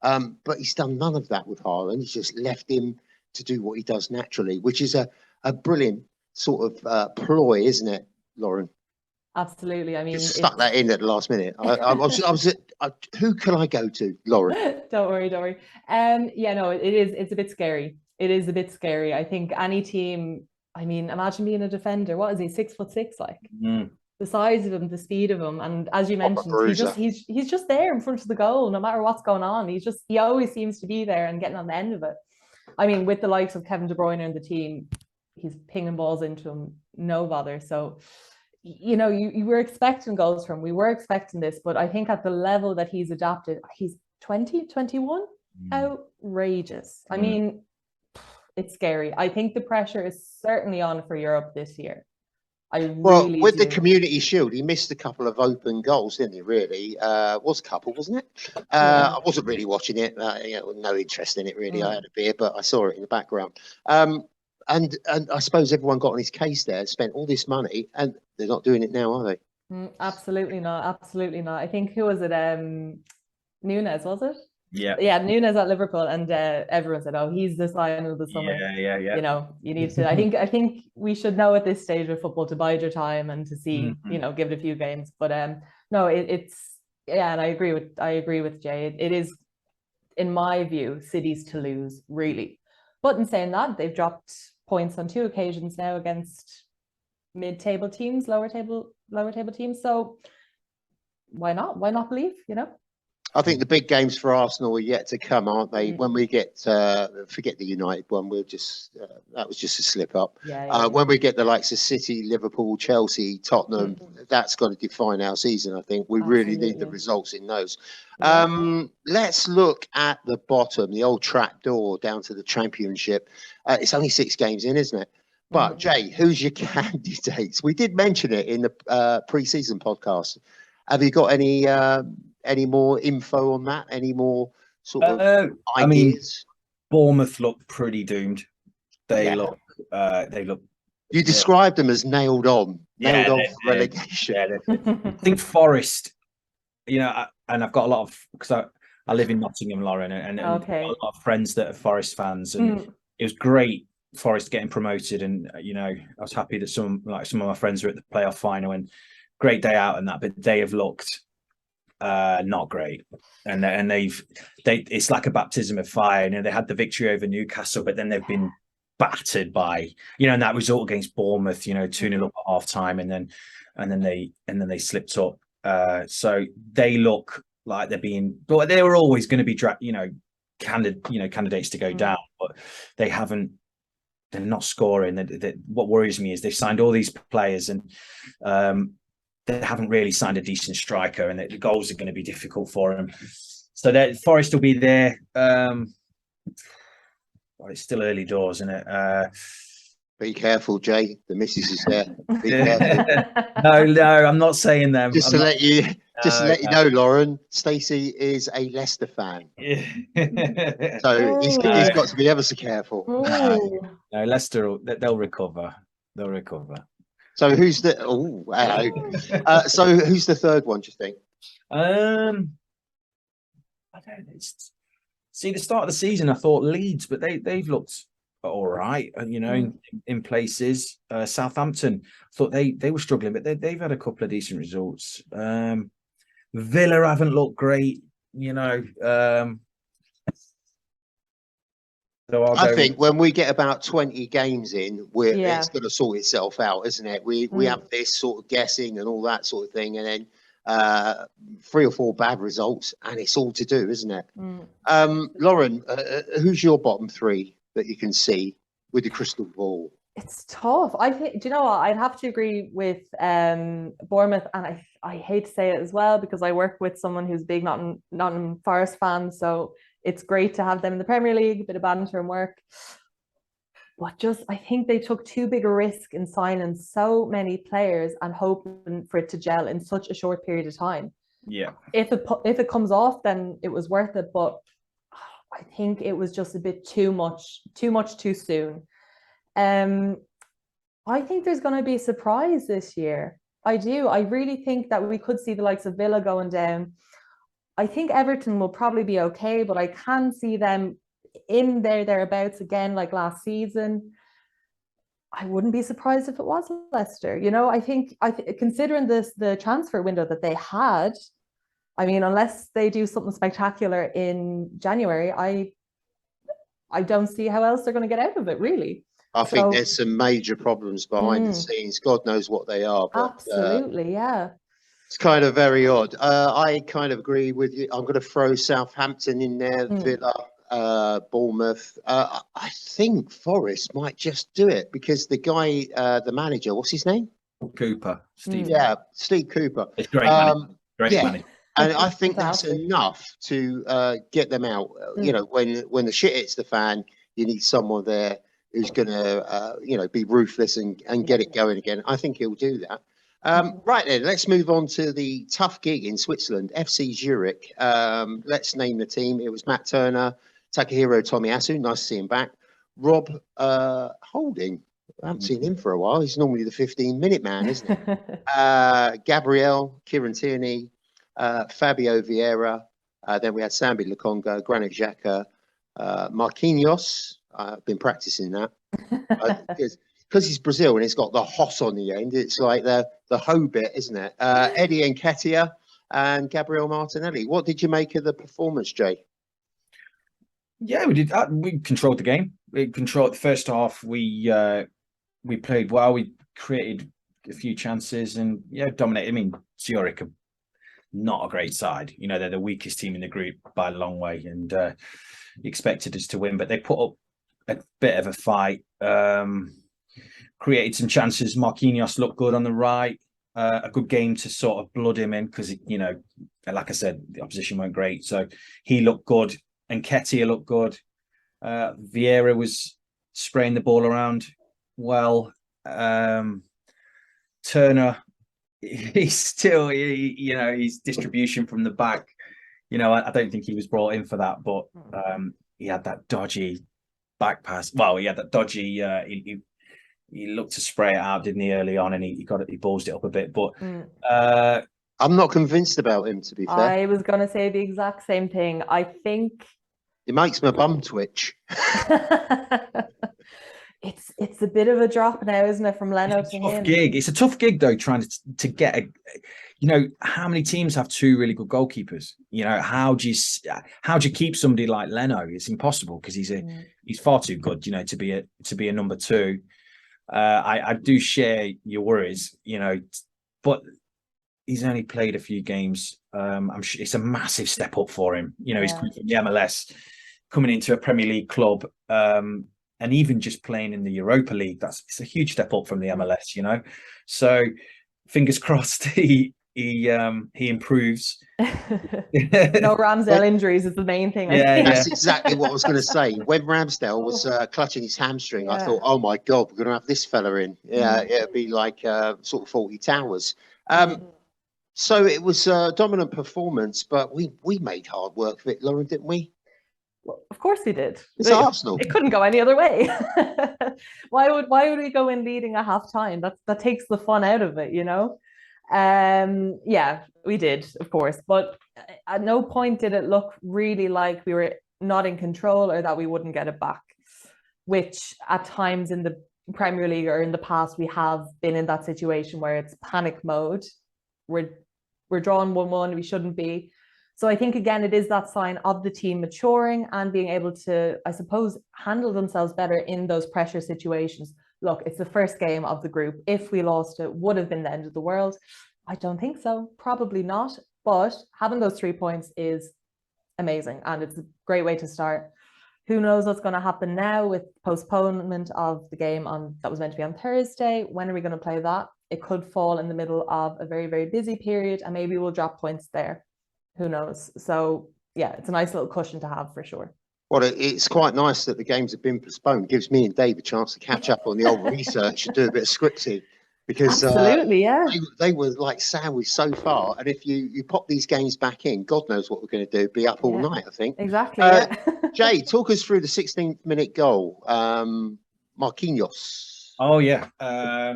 but he's done none of that with Haaland. He's just left him to do what he does naturally, which is a brilliant sort of ploy, isn't it, Lauren? Absolutely. I mean, just stuck that in at the last minute. Who can I go to, Lauren? Don't worry. Yeah, no, it's a bit scary. It is a bit scary. I think any team, I mean, imagine being a defender. What is he, 6'6", like? The size of him, the speed of him, and as you mentioned, he's just there in front of the goal, no matter what's going on. He always seems to be there and getting on the end of it. I mean, with the likes of Kevin De Bruyne and the team, he's pinging balls into him, no bother. So, you know, you were expecting goals from him. We were expecting this, but I think at the level that he's adapted, he's 20, 21, outrageous. I mean, it's scary. I think the pressure is certainly on for Europe this year. With the Community Shield, he missed a couple of open goals, didn't he? Really, was a couple, wasn't it? I wasn't really watching it. No interest in it really. I had a beer, but I saw it in the background. And I suppose everyone got on his case there, spent all this money, and they're not doing it now, are they? Absolutely not. Absolutely not. I think, who was it? Nunes, was it? Yeah, Nunes at Liverpool, and everyone said, "Oh, he's the sign of the summer." Yeah. You know, you need to. I think we should know at this stage of football to bide your time and to see, you know, give it a few games. But no, it's and I agree with Jay. It is, in my view, City's to lose, really. But in saying that, they've dropped points on 2 occasions now against mid-table teams, lower table teams. So why not? Why not believe? You know. I think the big games for Arsenal are yet to come, aren't they? When we get, forget the United one, we'll just, that was just a slip up. When we get the likes of City, Liverpool, Chelsea, Tottenham, that's going to define our season, I think. We really need the results in those. Let's look at the bottom, the old trap door down to the Championship. It's only 6 games in, isn't it? But Jay, who's your candidates? We did mention it in the pre-season podcast. Have you got any more info on that? Any more sort of ideas? I mean, Bournemouth look pretty doomed. They look. You described them as nailed on for relegation. I think Forest. You know, and I've got a lot of, because I live in Nottingham, Lauren, and I've got a lot of friends that are Forest fans, and it was great Forest getting promoted, and you know, I was happy that some of my friends were at the playoff final, and great day out and that, but they have looked not great, and it's like a baptism of fire. You know, they had the victory over Newcastle, but then they've been battered by, you know, and that result against Bournemouth, you know, 2-0 up at half time, and then they slipped up. So they look like they're being, but they were always going to be candidates to go down, but they haven't. They're not scoring. What worries me is they've signed all these players, and they haven't really signed a decent striker, and the goals are going to be difficult for them. So that Forest will be there. Well, it's still early doors, isn't it? Be careful, Jay. The missus is there. Be careful. No, I'm not saying them. Just to let you know, Lauren, Stacey is a Leicester fan. So he's got to be ever so careful. No, Leicester, they'll recover. They'll recover. So who's the so who's the third one, do you think? I don't know. See, the start of the season, I thought Leeds, but they've looked all right, you know, in places. Southampton, thought they were struggling, but they've had a couple of decent results. Villa haven't looked great, you know. So I think when we get about 20 games in, Yeah. it's going to sort itself out, isn't it? We have this sort of guessing and all that sort of thing, and then 3 or 4 bad results, and it's all to do, isn't it? Lauren, who's your bottom 3 that you can see with the crystal ball? It's tough. I think, do you know what? I'd have to agree with Bournemouth, and I hate to say it as well because I work with someone who's a big Nottingham Forest fan, so it's great to have them in the Premier League, a bit of banter and work. But I think they took too big a risk in signing so many players and hoping for it to gel in such a short period of time. Yeah. If it comes off, then it was worth it. But I think it was just a bit too much too soon. I think there's going to be a surprise this year. I do. I really think that we could see the likes of Villa going down. I think Everton will probably be okay, but I can see them in thereabouts again, like last season. I wouldn't be surprised if it was Leicester. You know, I think considering the transfer window that they had, I mean, unless they do something spectacular in January, I don't see how else they're going to get out of it, really. I think there's some major problems behind the scenes. God knows what they are. But, absolutely, yeah. It's kind of very odd. I kind of agree with you. I'm going to throw Southampton in there, Villa, Bournemouth. I think Forest might just do it because the guy, the manager, what's his name? Cooper. Steve. Yeah, Steve Cooper. It's great manager. Great manager. And I think that's enough to get them out. You know, when the shit hits the fan, you need someone there who's going to, you know, be ruthless and get it going again. I think he'll do that. Right then, let's move on to the tough gig in Switzerland, FC Zurich. Let's name the team. It was Matt Turner, Takahiro Tomiyasu. Nice to see him back. Rob Holding. I haven't seen him for a while. He's normally the 15-minute man, isn't he? Gabriel, Kieran Tierney, Fabio Vieira. Then we had Sambi Lukonga, Granit Xhaka, Marquinhos. I've been practicing that. Because he's Brazil and it's got the hot on the end. It's like the ho bit, isn't it? Eddie Nketiah and Gabriel Martinelli. What did you make of the performance, Jay? Yeah, we did. We controlled the game. We controlled the first half. We played well. We created a few chances and dominated. I mean, Zurich are not a great side. You know, they're the weakest team in the group by a long way, and expected us to win, but they put up a bit of a fight. Created some chances. Marquinhos looked good on the right. A good game to sort of blood him in because, you know, like I said, the opposition weren't great. So he looked good. And Nketiah looked good. Vieira was spraying the ball around well. Turner, he's still, you know, his distribution from the back. You know, I don't think he was brought in for that, but he had that dodgy back pass. Well, he had that dodgy. He looked to spray it out, didn't he, early on, and he ballsed it up a bit. But I'm not convinced about him, to be fair. I was going to say the exact same thing. I think it makes my bum twitch. It's a bit of a drop now, isn't it, from Leno to him? It's a tough gig though, trying to get a. You know, how many teams have 2 really good goalkeepers? You know, how do you keep somebody like Leno? It's impossible because he's far too good, you know, to be a number 2. I do share your worries, you know, but he's only played a few games. I'm sure it's a massive step up for him. You know, he's coming from the MLS, coming into a Premier League club, and even just playing in the Europa League. It's a huge step up from the MLS, you know. So fingers crossed he improves. No Ramsdale injuries is the main thing. That's exactly what I was going to say. When Ramsdale was clutching his hamstring, I thought, oh my God, we're going to have this fella in. It'd be like sort of 40 towers. So it was a dominant performance, but we made hard work of it, Lauren, didn't we? Well, of course we did. It's Arsenal. It couldn't go any other way. Why would we go in leading at half time? That takes the fun out of it, you know. Yeah, we did, of course, but at no point did it look really like we were not in control or that we wouldn't get it back, which at times in the Premier League or in the past we have been in that situation where it's panic mode. We're drawing 1-1, we shouldn't be. So I think again it is that sign of the team maturing and being able to, I suppose, handle themselves better in those pressure situations. Look, it's the first game of the group. If we lost it, would have been the end of the world. I don't think so. Probably not. But having those 3 points is amazing. And it's a great way to start. Who knows what's going to happen now with postponement of the game that was meant to be on Thursday. When are we going to play that? It could fall in the middle of a very, very busy period and maybe we'll drop points there. Who knows? So yeah, it's a nice little cushion to have for sure. Well, it's quite nice that the games have been postponed. It gives me and Dave a chance to catch up on the old research and do a bit of scripting, because absolutely, yeah, they were like sandwiched so far. And if you pop these games back in, God knows what we're going to do. Be up all night, I think. Exactly. Yeah. Jay, talk us through the 16th minute goal. Marquinhos. Oh yeah.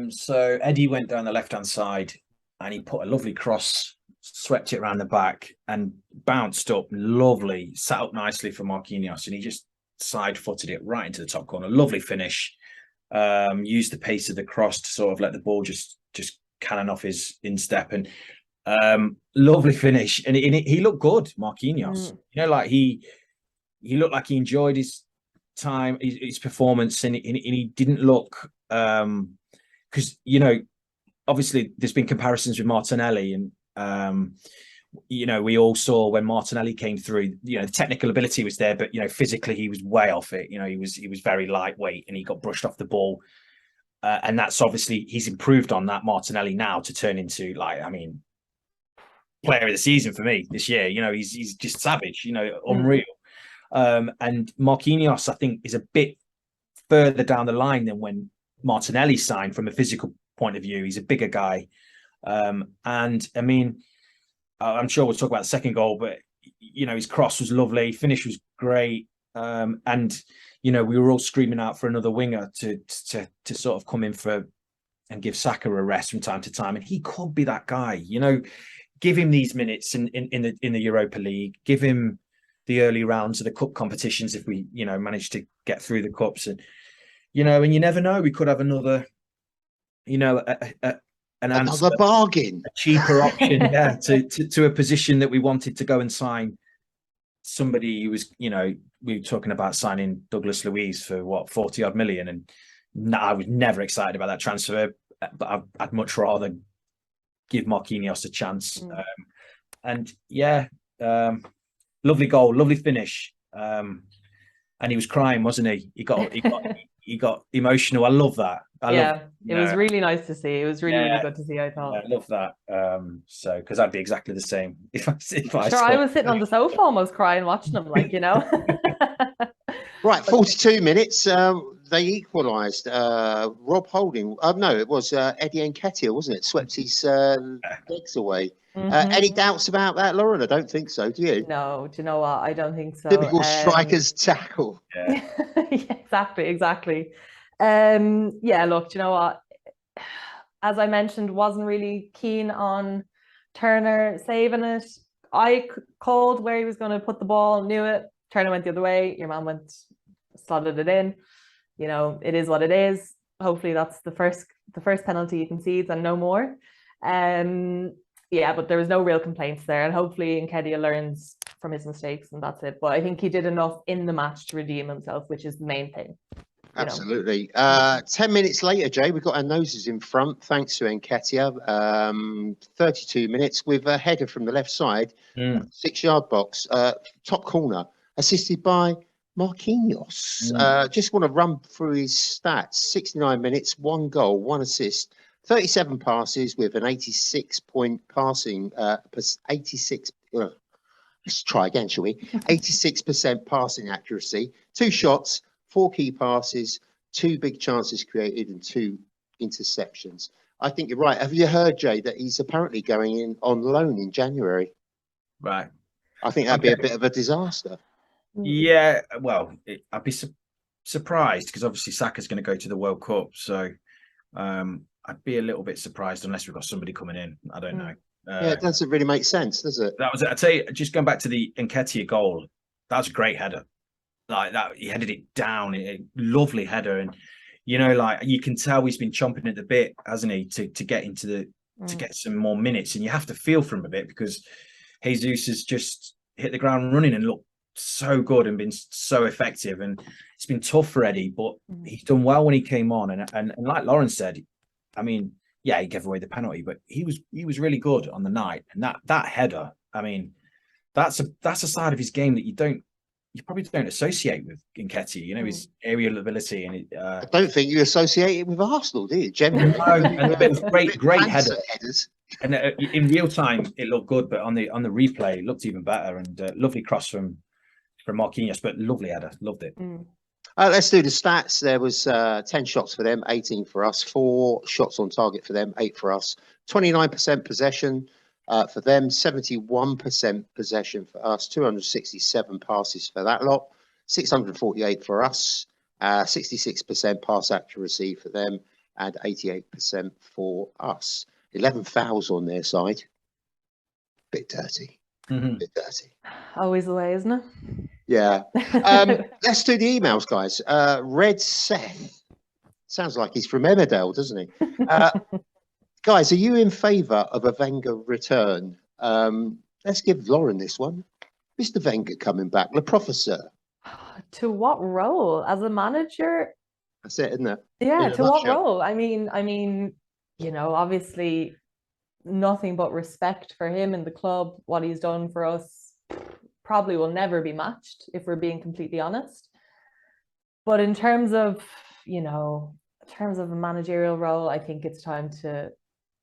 So Eddie went down the left-hand side and he put a lovely cross, swept it around the back and bounced up lovely, sat up nicely for Marquinhos, and he just side-footed it right into the top corner. Lovely finish. Used the pace of the cross to sort of let the ball just cannon off his instep, and lovely finish. And he looked good, Marquinhos. You know, like he looked like he enjoyed his time, his performance, and he didn't look because you know, obviously there's been comparisons with Martinelli, and you know, we all saw when Martinelli came through, you know, the technical ability was there, but you know, physically he was way off it. You know, he was very lightweight and he got brushed off the ball, and that's obviously he's improved on that, Martinelli, now to turn into, like, I mean, player of the season for me this year. You know, he's just savage, you know, unreal. And Marquinhos, I think, is a bit further down the line than when Martinelli signed from a physical point of view. He's a bigger guy. And I mean, I'm sure we'll talk about the second goal, but you know, his cross was lovely, finish was great, and you know, we were all screaming out for another winger to sort of come in for and give Saka a rest from time to time, and he could be that guy. You know, give him these minutes in the Europa League, give him the early rounds of the cup competitions if we, you know, manage to get through the cups, and you know, and you never know, we could have another, you know, another bargain, a cheaper option, yeah, to a position that we wanted to go and sign somebody who was, you know, we were talking about signing Douglas Luiz for what, 40 odd million, and I was never excited about that transfer, but I'd much rather give Marquinhos a chance. And yeah, lovely goal, lovely finish, and he was crying, wasn't he? He got emotional. I love that. It was really nice to see. It was really good to see, I thought. Yeah, I love that. So because I'd be exactly the same if I I was sitting on the sofa almost crying watching them, like, you know. Right, 42 minutes. They equalised. Rob Holding. No, it was Eddie Nketiah, wasn't it? Swept his legs away. Any doubts about that, Lauren? I don't think so. Do you? No. Do you know what? I don't think so. Typical striker's tackle. Yeah. Yeah, exactly. Yeah, look, do you know what? As I mentioned, wasn't really keen on Turner saving it. I called where he was going to put the ball, knew it. Turner went the other way. Your man slotted it in. You know, it is what it is. Hopefully that's the first penalty he concedes and no more. Yeah, but there was no real complaints there, and hopefully Nketiah learns from his mistakes, and that's it. But I think he did enough in the match to redeem himself, which is the main thing. Absolutely. 10 minutes later, Jay, we've got our noses in front, thanks to Nketiah. 32 minutes with a header from the left side, 6-yard box, top corner, assisted by Marquinhos. Just want to run through his stats. 69 minutes, 1 goal, 1 assist, 37 passes with an 86-point passing, 86. Let's try again, shall we? 86% passing accuracy, 2 shots, 4 key passes, 2 big chances created, and 2 interceptions. I think you're right. Have you heard, Jay, that he's apparently going in on loan in January? Right. I think that'd be a bit of a disaster. Yeah, well, I'd be surprised because obviously Saka's going to go to the World Cup. So I'd be a little bit surprised unless we've got somebody coming in. I don't know. Yeah, it doesn't really make sense, does it? That was, I tell you, just going back to the Nketiah goal, that was a great header. Like that, he headed it down, lovely header, and like you can tell he's been chomping at the bit, hasn't he, to get into to get some more minutes, and you have to feel for him a bit because Jesus has just hit the ground running and looked so good and been so effective, and it's been tough for Eddie, but he's done well when he came on, and like Lauren said, I mean, yeah, he gave away the penalty, but he was really good on the night, and that header, I mean, that's a side of his game that you probably don't associate with Nketiah, his aerial ability, and I don't think you associate it with Arsenal, do you? Generally, and it was great header. Headers. And in real time, it looked good, but on the replay, it looked even better. And lovely cross from Marquinhos, but lovely header, loved it. Let's do the stats. There was 10 shots for them, 18 for us, 4 shots on target for them, 8 for us, 29% possession for them, 71% possession for us, 267 passes for that lot, 648 for us, 66% pass accuracy for them, and 88% for us. 11 fouls on their side. Bit dirty. Bit dirty. Always the way, isn't it? Yeah. Let's do the emails, guys. Red Seth. Sounds like he's from Emmerdale, doesn't he? Guys, are you in favour of a Wenger return? Let's give Lauren this one. Mr. Wenger coming back, Le Professeur. To what role? As a manager? That's it, isn't it? Yeah, to what role? I mean, obviously nothing but respect for him and the club, what he's done for us. Probably will never be matched if we're being completely honest. But in terms of, a managerial role, I think it's time to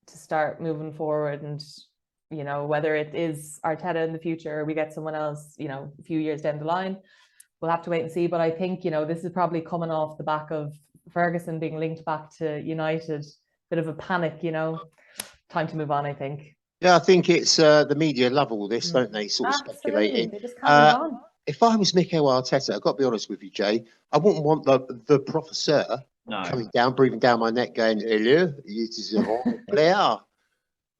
start moving forward, and whether it is Arteta in the future or we get someone else, a few years down the line, we'll have to wait and see. But I think, this is probably coming off the back of Ferguson being linked back to United, bit of a panic, time to move on, I think. Yeah, I think it's the media love all this, don't they? Sort of speculating. They just can't move on. If I was Mikel Arteta, I've got to be honest with you, Jay, I wouldn't want the professor coming down, breathing down my neck, going, "Hello, it is a wrong player."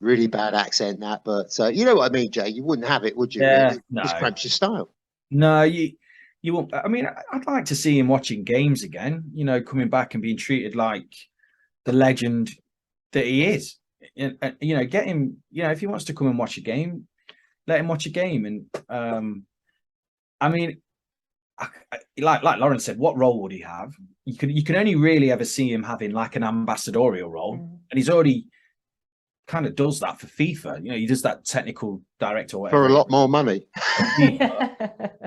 Really bad accent, that, but you know what I mean, Jay. You wouldn't have it, would you? Yeah, really? no. Just cramps your style. No, you won't. I mean, I'd like to see him watching games again. Coming back and being treated like the legend that he is. Get him. If he wants to come and watch a game, let him watch a game. And I mean, like Lauren said, what role would he have? You can only really ever see him having like an ambassadorial role, and he's already kind of does that for FIFA. He does that technical director or whatever, for a lot more money.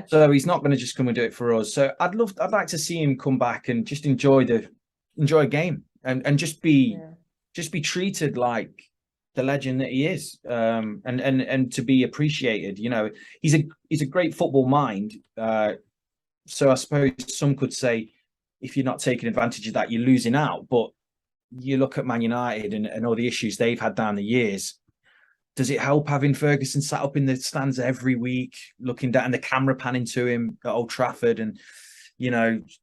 So he's not going to just come and do it for us. So I'd like to see him come back and just enjoy a game and just be treated like the legend that he is, and to be appreciated. He's a great football mind. So I suppose some could say, if you're not taking advantage of that, you're losing out. But you look at Man United and all the issues they've had down the years. Does it help having Ferguson sat up in the stands every week, looking down, and the camera panning to him at Old Trafford, and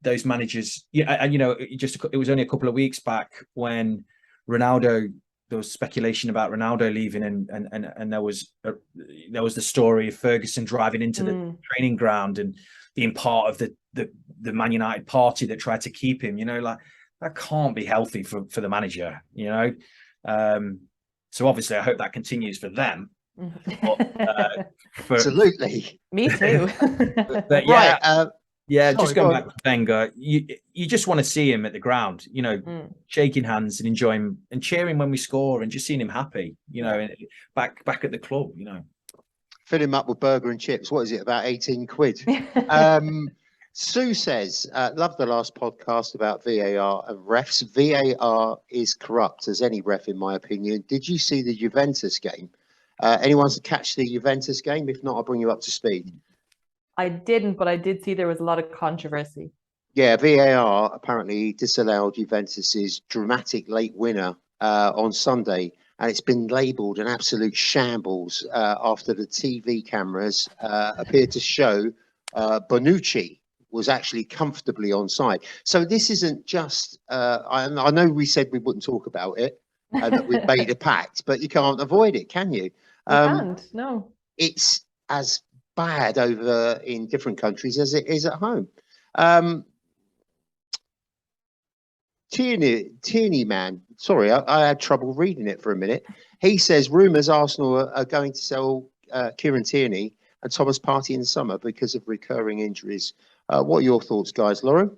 those managers? It was only a couple of weeks back when Ronaldo. There was speculation about Ronaldo leaving, and there was the story of Ferguson driving into the training ground and being part of the Man United party that tried to keep him. That can't be healthy for the manager. So obviously, I hope that continues for them. But, Absolutely, me too. But yeah. Right, yeah, just going back to Wenger, you just want to see him at the ground, shaking hands and enjoying and cheering when we score and just seeing him happy, back at the club, Fill him up with burger and chips. What is it, about 18 quid? Sue says, love the last podcast about VAR and refs. VAR is corrupt as any ref, in my opinion. Did you see the Juventus game? Anyone catch the Juventus game? If not, I'll bring you up to speed. I didn't, but I did see there was a lot of controversy. Yeah, VAR apparently disallowed Juventus's dramatic late winner on Sunday, and it's been labelled an absolute shambles after the TV cameras appear to show Bonucci was actually comfortably onside. So this isn't just, I know we said we wouldn't talk about it and that we've made a pact, but you can't avoid it, can you? You can't, no. It's as bad over in different countries as it is at home. Tierney man, sorry, I had trouble reading it for a minute. He says rumours Arsenal are going to sell Kieran Tierney and Thomas Partey in the summer because of recurring injuries. What are your thoughts, guys? Lauren?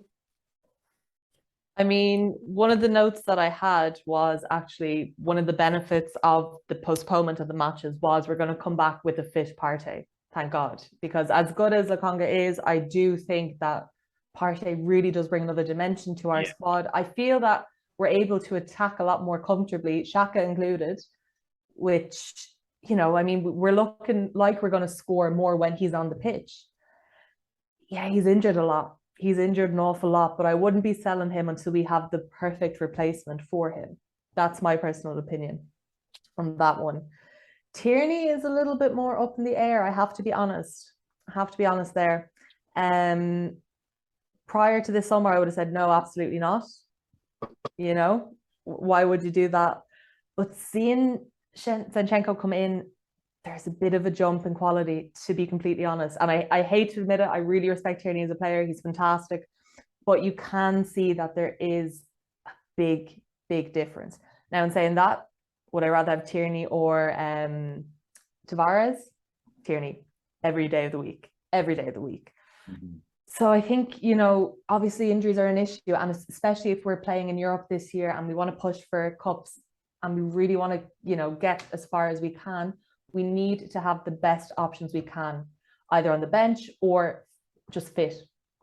I mean, one of the notes that I had was actually one of the benefits of the postponement of the matches was we're going to come back with a fit Partey, thank God. Because as good as Lokonga is, I do think that Partey really does bring another dimension to our squad. I feel that we're able to attack a lot more comfortably, Xhaka included, which, you know, I mean, we're looking like we're going to score more when he's on the pitch. Yeah, he's injured a lot. He's injured an awful lot, but I wouldn't be selling him until we have the perfect replacement for him. That's my personal opinion on that one. Tierney is a little bit more up in the air. I have to be honest. There. Prior to this summer, I would have said, no, absolutely not. You know, why would you do that? But seeing Zinchenko come in, there's a bit of a jump in quality, to be completely honest. And I hate to admit it, I really respect Tierney as a player. He's fantastic. But you can see that there is a big, big difference. Now, in saying that, would I rather have Tierney or Tavares? Tierney, every day of the week. Mm-hmm. So I think, you know, obviously injuries are an issue, and especially if we're playing in Europe this year and we want to push for cups and we really want to, you know, get as far as we can, we need to have the best options we can, either on the bench or just fit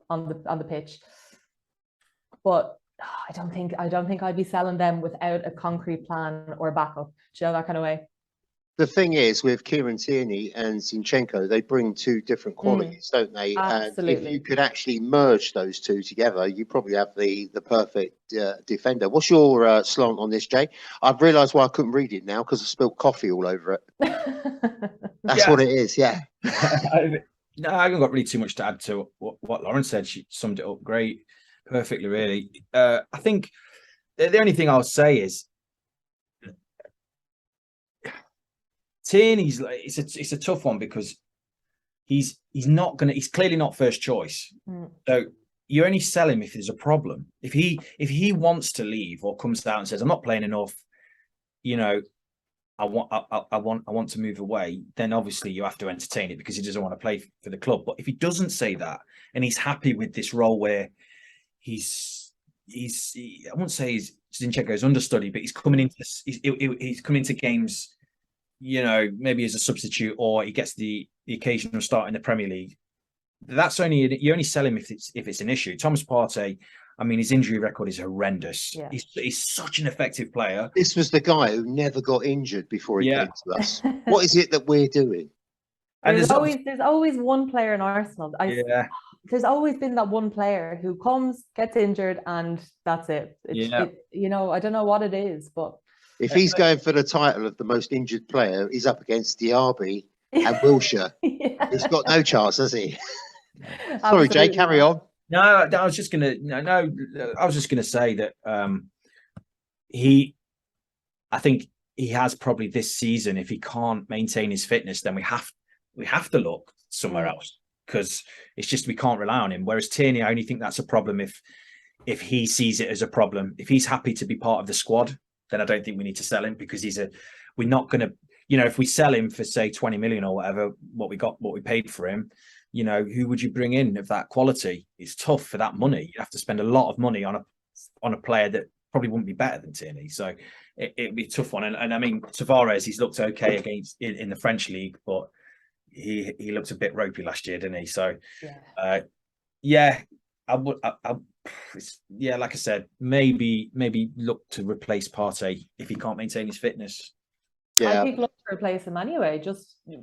on the pitch. But I don't think I'd be selling them without a concrete plan or a backup. Do you know, that kind of way? The thing is, with Kieran Tierney and Zinchenko, they bring two different qualities, don't they? Absolutely. And if you could actually merge those two together, you probably have the perfect defender. What's your slant on this, Jay? I've realised why I couldn't read it now, because I spilled coffee all over it. That's what it is, yeah. No, I haven't got really too much to add to what Lauren said. She summed it up perfectly, really. I think the only thing I'll say is, Tierney's it's a tough one because he's clearly not first choice. So you only sell him if there's a problem. If he wants to leave or comes out and says, I'm not playing enough, you know, I want to move away, then obviously you have to entertain it because he doesn't want to play for the club. But if he doesn't say that and he's happy with this role where I won't say he's Zinchenko's understudy, but he's coming into games, you know, maybe as a substitute, or he gets the occasional start in the Premier League. You only sell him if it's an issue. Thomas Partey, I mean, his injury record is horrendous. Yeah. He's such an effective player. This was the guy who never got injured before he came to us. What is it that we're doing? And there's always one player in Arsenal. There's always been that one player who comes, gets injured, and that's it. You know, I don't know what it is, but if he's going for the title of the most injured player, he's up against Diaby and Wilshere. He's got no chance, has he? Sorry, Jay, carry on. No, I was just gonna say that I think he has probably this season, if he can't maintain his fitness, then we have to look somewhere else, because it's just we can't rely on him. Whereas Tierney, I only think that's a problem if he sees it as a problem. If he's happy to be part of the squad, then I don't think we need to sell him, because we're not going to, you know, if we sell him for say 20 million or whatever, what we paid for him, you know, who would you bring in of that quality? It's tough for that money. You have to spend a lot of money on a player that probably wouldn't be better than Tierney. So it'd be a tough one. And I mean, Tavares, he's looked okay in the French league, but he looked a bit ropey last year, didn't he? So I would. Like I said, maybe look to replace Partey if he can't maintain his fitness. I think look to replace him anyway. Just, you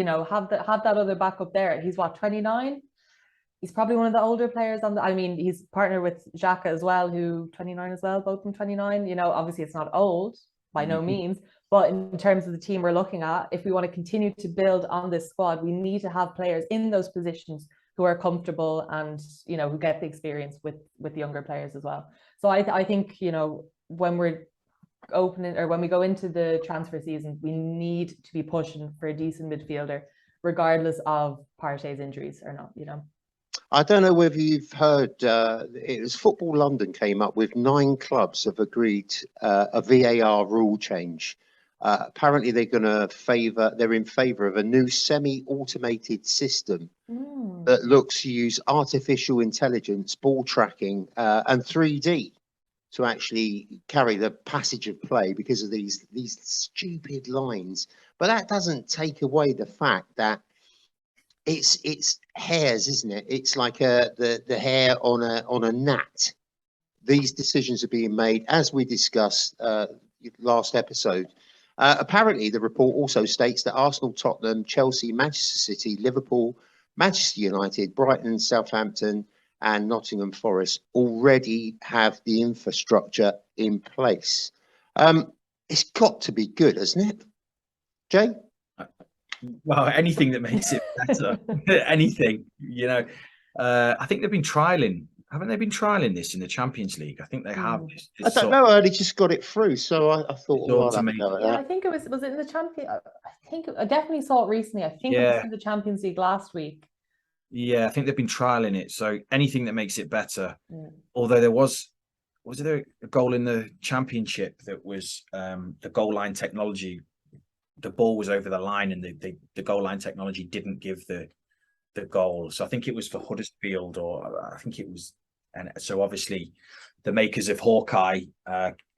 know, have that other backup there. He's 29. He's probably one of the older players he's partnered with Xhaka as well, who 29 as well, both of them 29. You know, obviously it's not old by no means, but in terms of the team we're looking at, if we want to continue to build on this squad, we need to have players in those positions who are comfortable and, you know, who get the experience with younger players as well. So I think, you know, when we're opening, or when we go into the transfer season, we need to be pushing for a decent midfielder, regardless of Partey's injuries or not, you know. I don't know whether you've heard, it was Football London came up with 9 clubs have agreed a VAR rule change. Apparently they're in favour of a new semi-automated system that looks to use artificial intelligence, ball tracking, and 3D to actually carry the passage of play because of these stupid lines. But that doesn't take away the fact that it's hairs, isn't it? It's like the hair on a gnat. These decisions are being made, as we discussed last episode. Apparently, the report also states that Arsenal, Tottenham, Chelsea, Manchester City, Liverpool, Manchester United, Brighton, Southampton, and Nottingham Forest already have the infrastructure in place. It's got to be good, hasn't it, Jay? Well, anything that makes it better, anything, you know. I think they've been trialing, haven't they? Been trialing this in the Champions League. I think they have. I don't know. I only just got it through, so I thought, well, yeah, I think it was it in the Champions? I think I definitely saw it recently. I think it was in the Champions League last week. Yeah, I think they've been trialing it. So anything that makes it better. Although there was there a goal in the Championship that was the goal line technology. The ball was over the line, and the goal line technology didn't give the goal. So I think it was for Huddersfield, or I think it was, and so obviously the makers of Hawkeye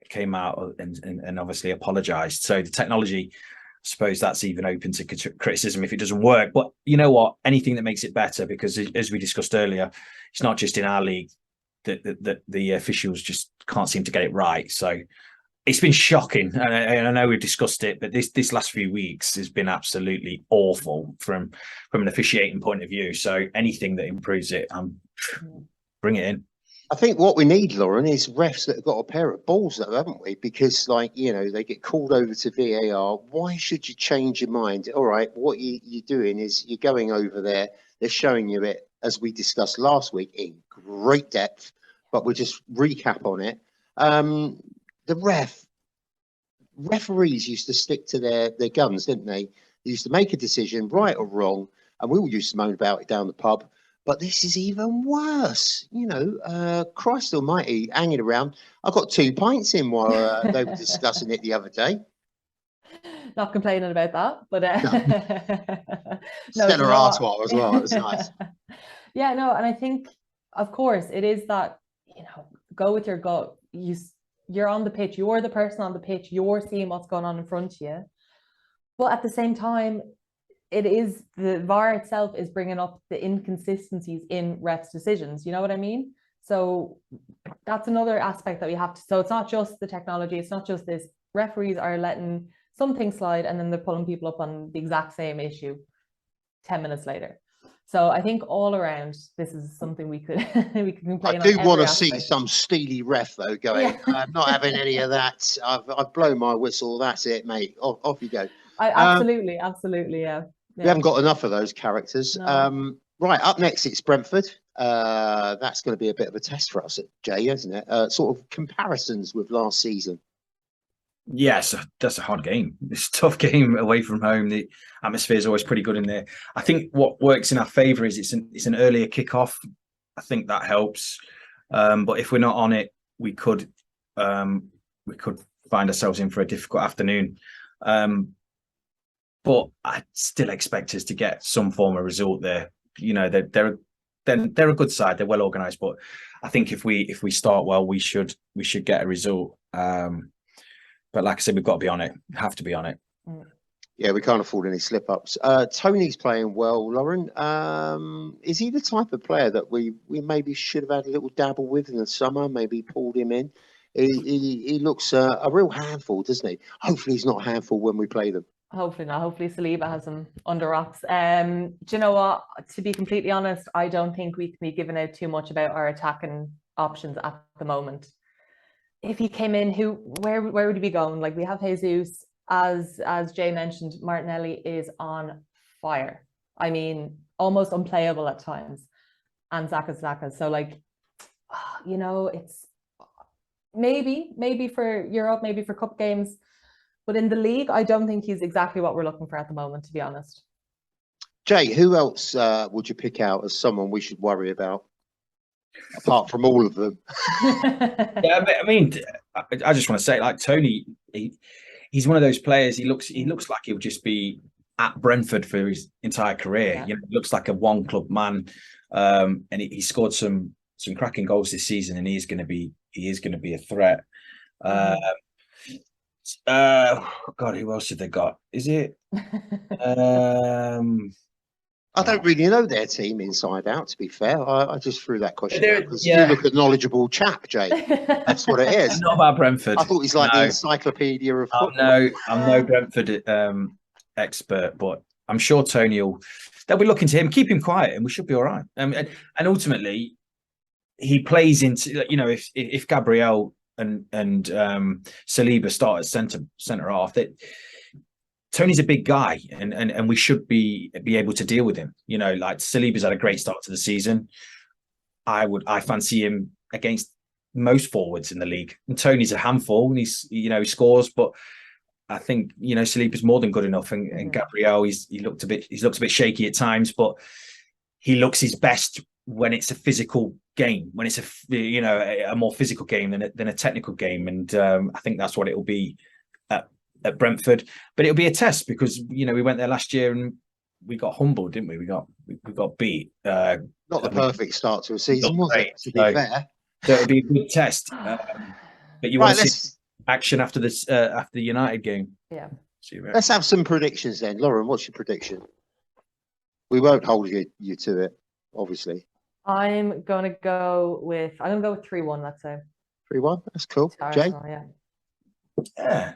came out and obviously apologized. So the technology, I suppose that's even open to criticism if it doesn't work. But you know what? Anything that makes it better, because as we discussed earlier, it's not just in our league that the officials just can't seem to get it right. So it's been shocking, and I know we've discussed it, but this last few weeks has been absolutely awful from an officiating point of view. So anything that improves it, bring it in. I think what we need, Lauren, is refs that have got a pair of balls, though, haven't we? Because, like, you know, they get called over to VAR. Why should you change your mind? All right, what you're doing is you're going over there. They're showing you it, as we discussed last week, in great depth, but we'll just recap on it. The referees used to stick to their guns, didn't they? They used to make a decision, right or wrong, and we all used to moan about it down the pub. But this is even worse. You know, Christ almighty, hanging around. I got 2 pints in while they were discussing it the other day. Not complaining about that, but no, Stella Artois as well. It was nice. Yeah, no, and I think, of course, it is that, you know, go with your gut. You're on the pitch, you're the person on the pitch, you're seeing what's going on in front of you. But at the same time, it is the VAR itself is bringing up the inconsistencies in refs' decisions. You know what I mean? So that's another aspect that we have to. So it's not just the technology, it's not just this. Referees are letting something slide, and then they're pulling people up on the exact same issue 10 minutes later. So I think all around, this is something we could complain on. I do want to see some steely ref, though, going, I'm not having any of that. I've blown my whistle. That's it, mate. Off you go. Absolutely, yeah. We haven't got enough of those characters. No. Right, up next, it's Brentford. That's going to be a bit of a test for us at Jay, isn't it? Sort of comparisons with last season. Yes, that's a hard game. It's a tough game away from home. The atmosphere is always pretty good in there. I think what works in our favour is it's an earlier kickoff. I think that helps. But if we're not on it, we could find ourselves in for a difficult afternoon. But I still expect us to get some form of result there. You know, they're a good side. They're well organised, but I think if we start well, we should get a result. But like I said, we've got to be on it. We have to be on it. Yeah, we can't afford any slip-ups. Tony's playing well, Lauren. Is he the type of player that we maybe should have had a little dabble with in the summer, maybe pulled him in? He looks a real handful, doesn't he? Hopefully he's not a handful when we play them. Hopefully not. Hopefully Saliba has him under wraps. Do you know what? To be completely honest, I don't think we can be giving out too much about our attacking options at the moment. If he came in, where would he be going? Like, we have Jesus, as Jay mentioned, Martinelli is on fire. I mean, almost unplayable at times. And Xhaka. So like, you know, it's maybe for Europe, maybe for cup games, but in the league, I don't think he's exactly what we're looking for at the moment, to be honest. Jay, who else would you pick out as someone we should worry about, apart from all of them? Yeah, I mean, I just want to say, like Tony, he's one of those players. He looks like he'll just be at Brentford for his entire career. Yeah. You know, he looks like a one club man, and he scored some cracking goals this season, and he is going to be a threat. God, who else have they got? Is it? I don't really know their team inside out, to be fair. I just threw that question out because yeah. you look a knowledgeable chap, Jay. That's what it is. Not about Brentford. I thought he's like the encyclopedia of football. I'm no Brentford expert, but I'm sure Tony they'll be looking to him. Keep him quiet, and we should be all right. And ultimately, he plays into, you know, if Gabriel and Saliba start at centre half, that Tony's a big guy, and we should be able to deal with him. You know, like Saliba's had a great start to the season. I fancy him against most forwards in the league. And Tony's a handful, and he scores, but I think, you know, Saliba's more than good enough. And Gabriel, he's looked a bit shaky at times, but he looks his best when it's a physical game, when it's a more physical game than a technical game. And I think that's what it will be at Brentford. But it'll be a test because, you know, we went there last year and we got humbled, didn't we? We got beat. Not the perfect start to a season, was it? To be fair, so it'll be a good test. But you want to see action after this after the United game. Yeah. Let's have some predictions then. Lauren, what's your prediction? We won't hold you to it, obviously. I'm gonna go with 3-1, let's say. 3-1, that's cool. Arsenal, Jay? Yeah.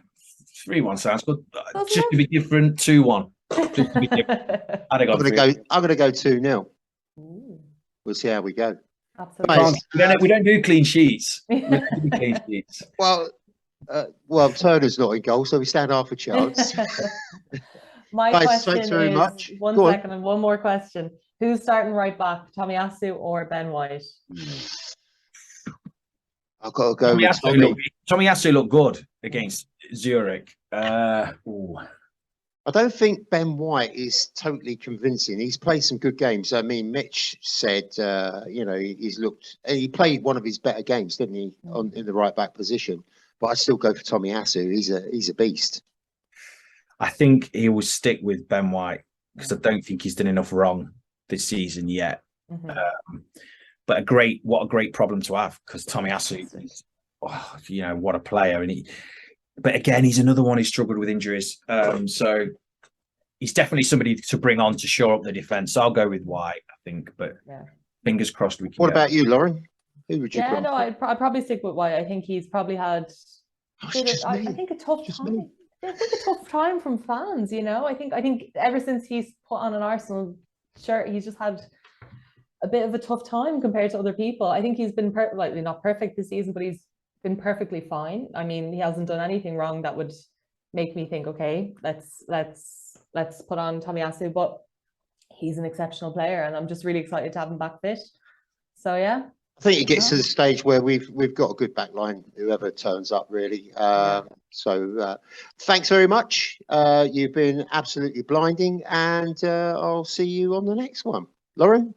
3-1 sounds good. Just to be different, 2-1. Just to be different. I'm gonna go 2-0. We'll see how we go. Absolutely. We don't do clean sheets. We don't do clean sheets. Well, Turner's not in goal, so we stand half a chance. My Guys, question thanks very is much. One second and one more question. Who's starting right back, Tomiyasu or Ben White? I've got to go with Tommy. Tomiyasu looked good against Zurich. I don't think Ben White is totally convincing. He's played some good games. I mean, Mitch said, you know, he played one of his better games, didn't he, in the right back position? But I'd still go for Tomiyasu. He's a beast. I think he will stick with Ben White because I don't think he's done enough wrong this season yet. But what a great problem to have, because Tomiyasu is, you know, what a player. But again, he's another one who struggled with injuries. So he's definitely somebody to bring on to shore up the defence. I'll go with White, I think, but fingers crossed we can. What about you, Lauren? Who would you put? No, I'd probably stick with White. I think he's probably had a tough time. I think a tough time from fans, you know. I think ever since he's put on an Arsenal shirt, he's just had a bit of a tough time compared to other people. I think he's been not perfect this season, but he's been perfectly fine. I mean, he hasn't done anything wrong that would make me think, okay, let's put on Tomiyasu. But he's an exceptional player, and I'm just really excited to have him back fit. So yeah. I think it gets to the stage where we've got a good back line, whoever turns up, really. So thanks very much. You've been absolutely blinding, and I'll see you on the next one. Lauren,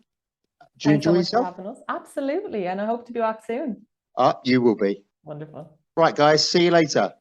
do you enjoy yourself? For having us. Absolutely, and I hope to be back soon. You will be. Wonderful. Right, guys, see you later.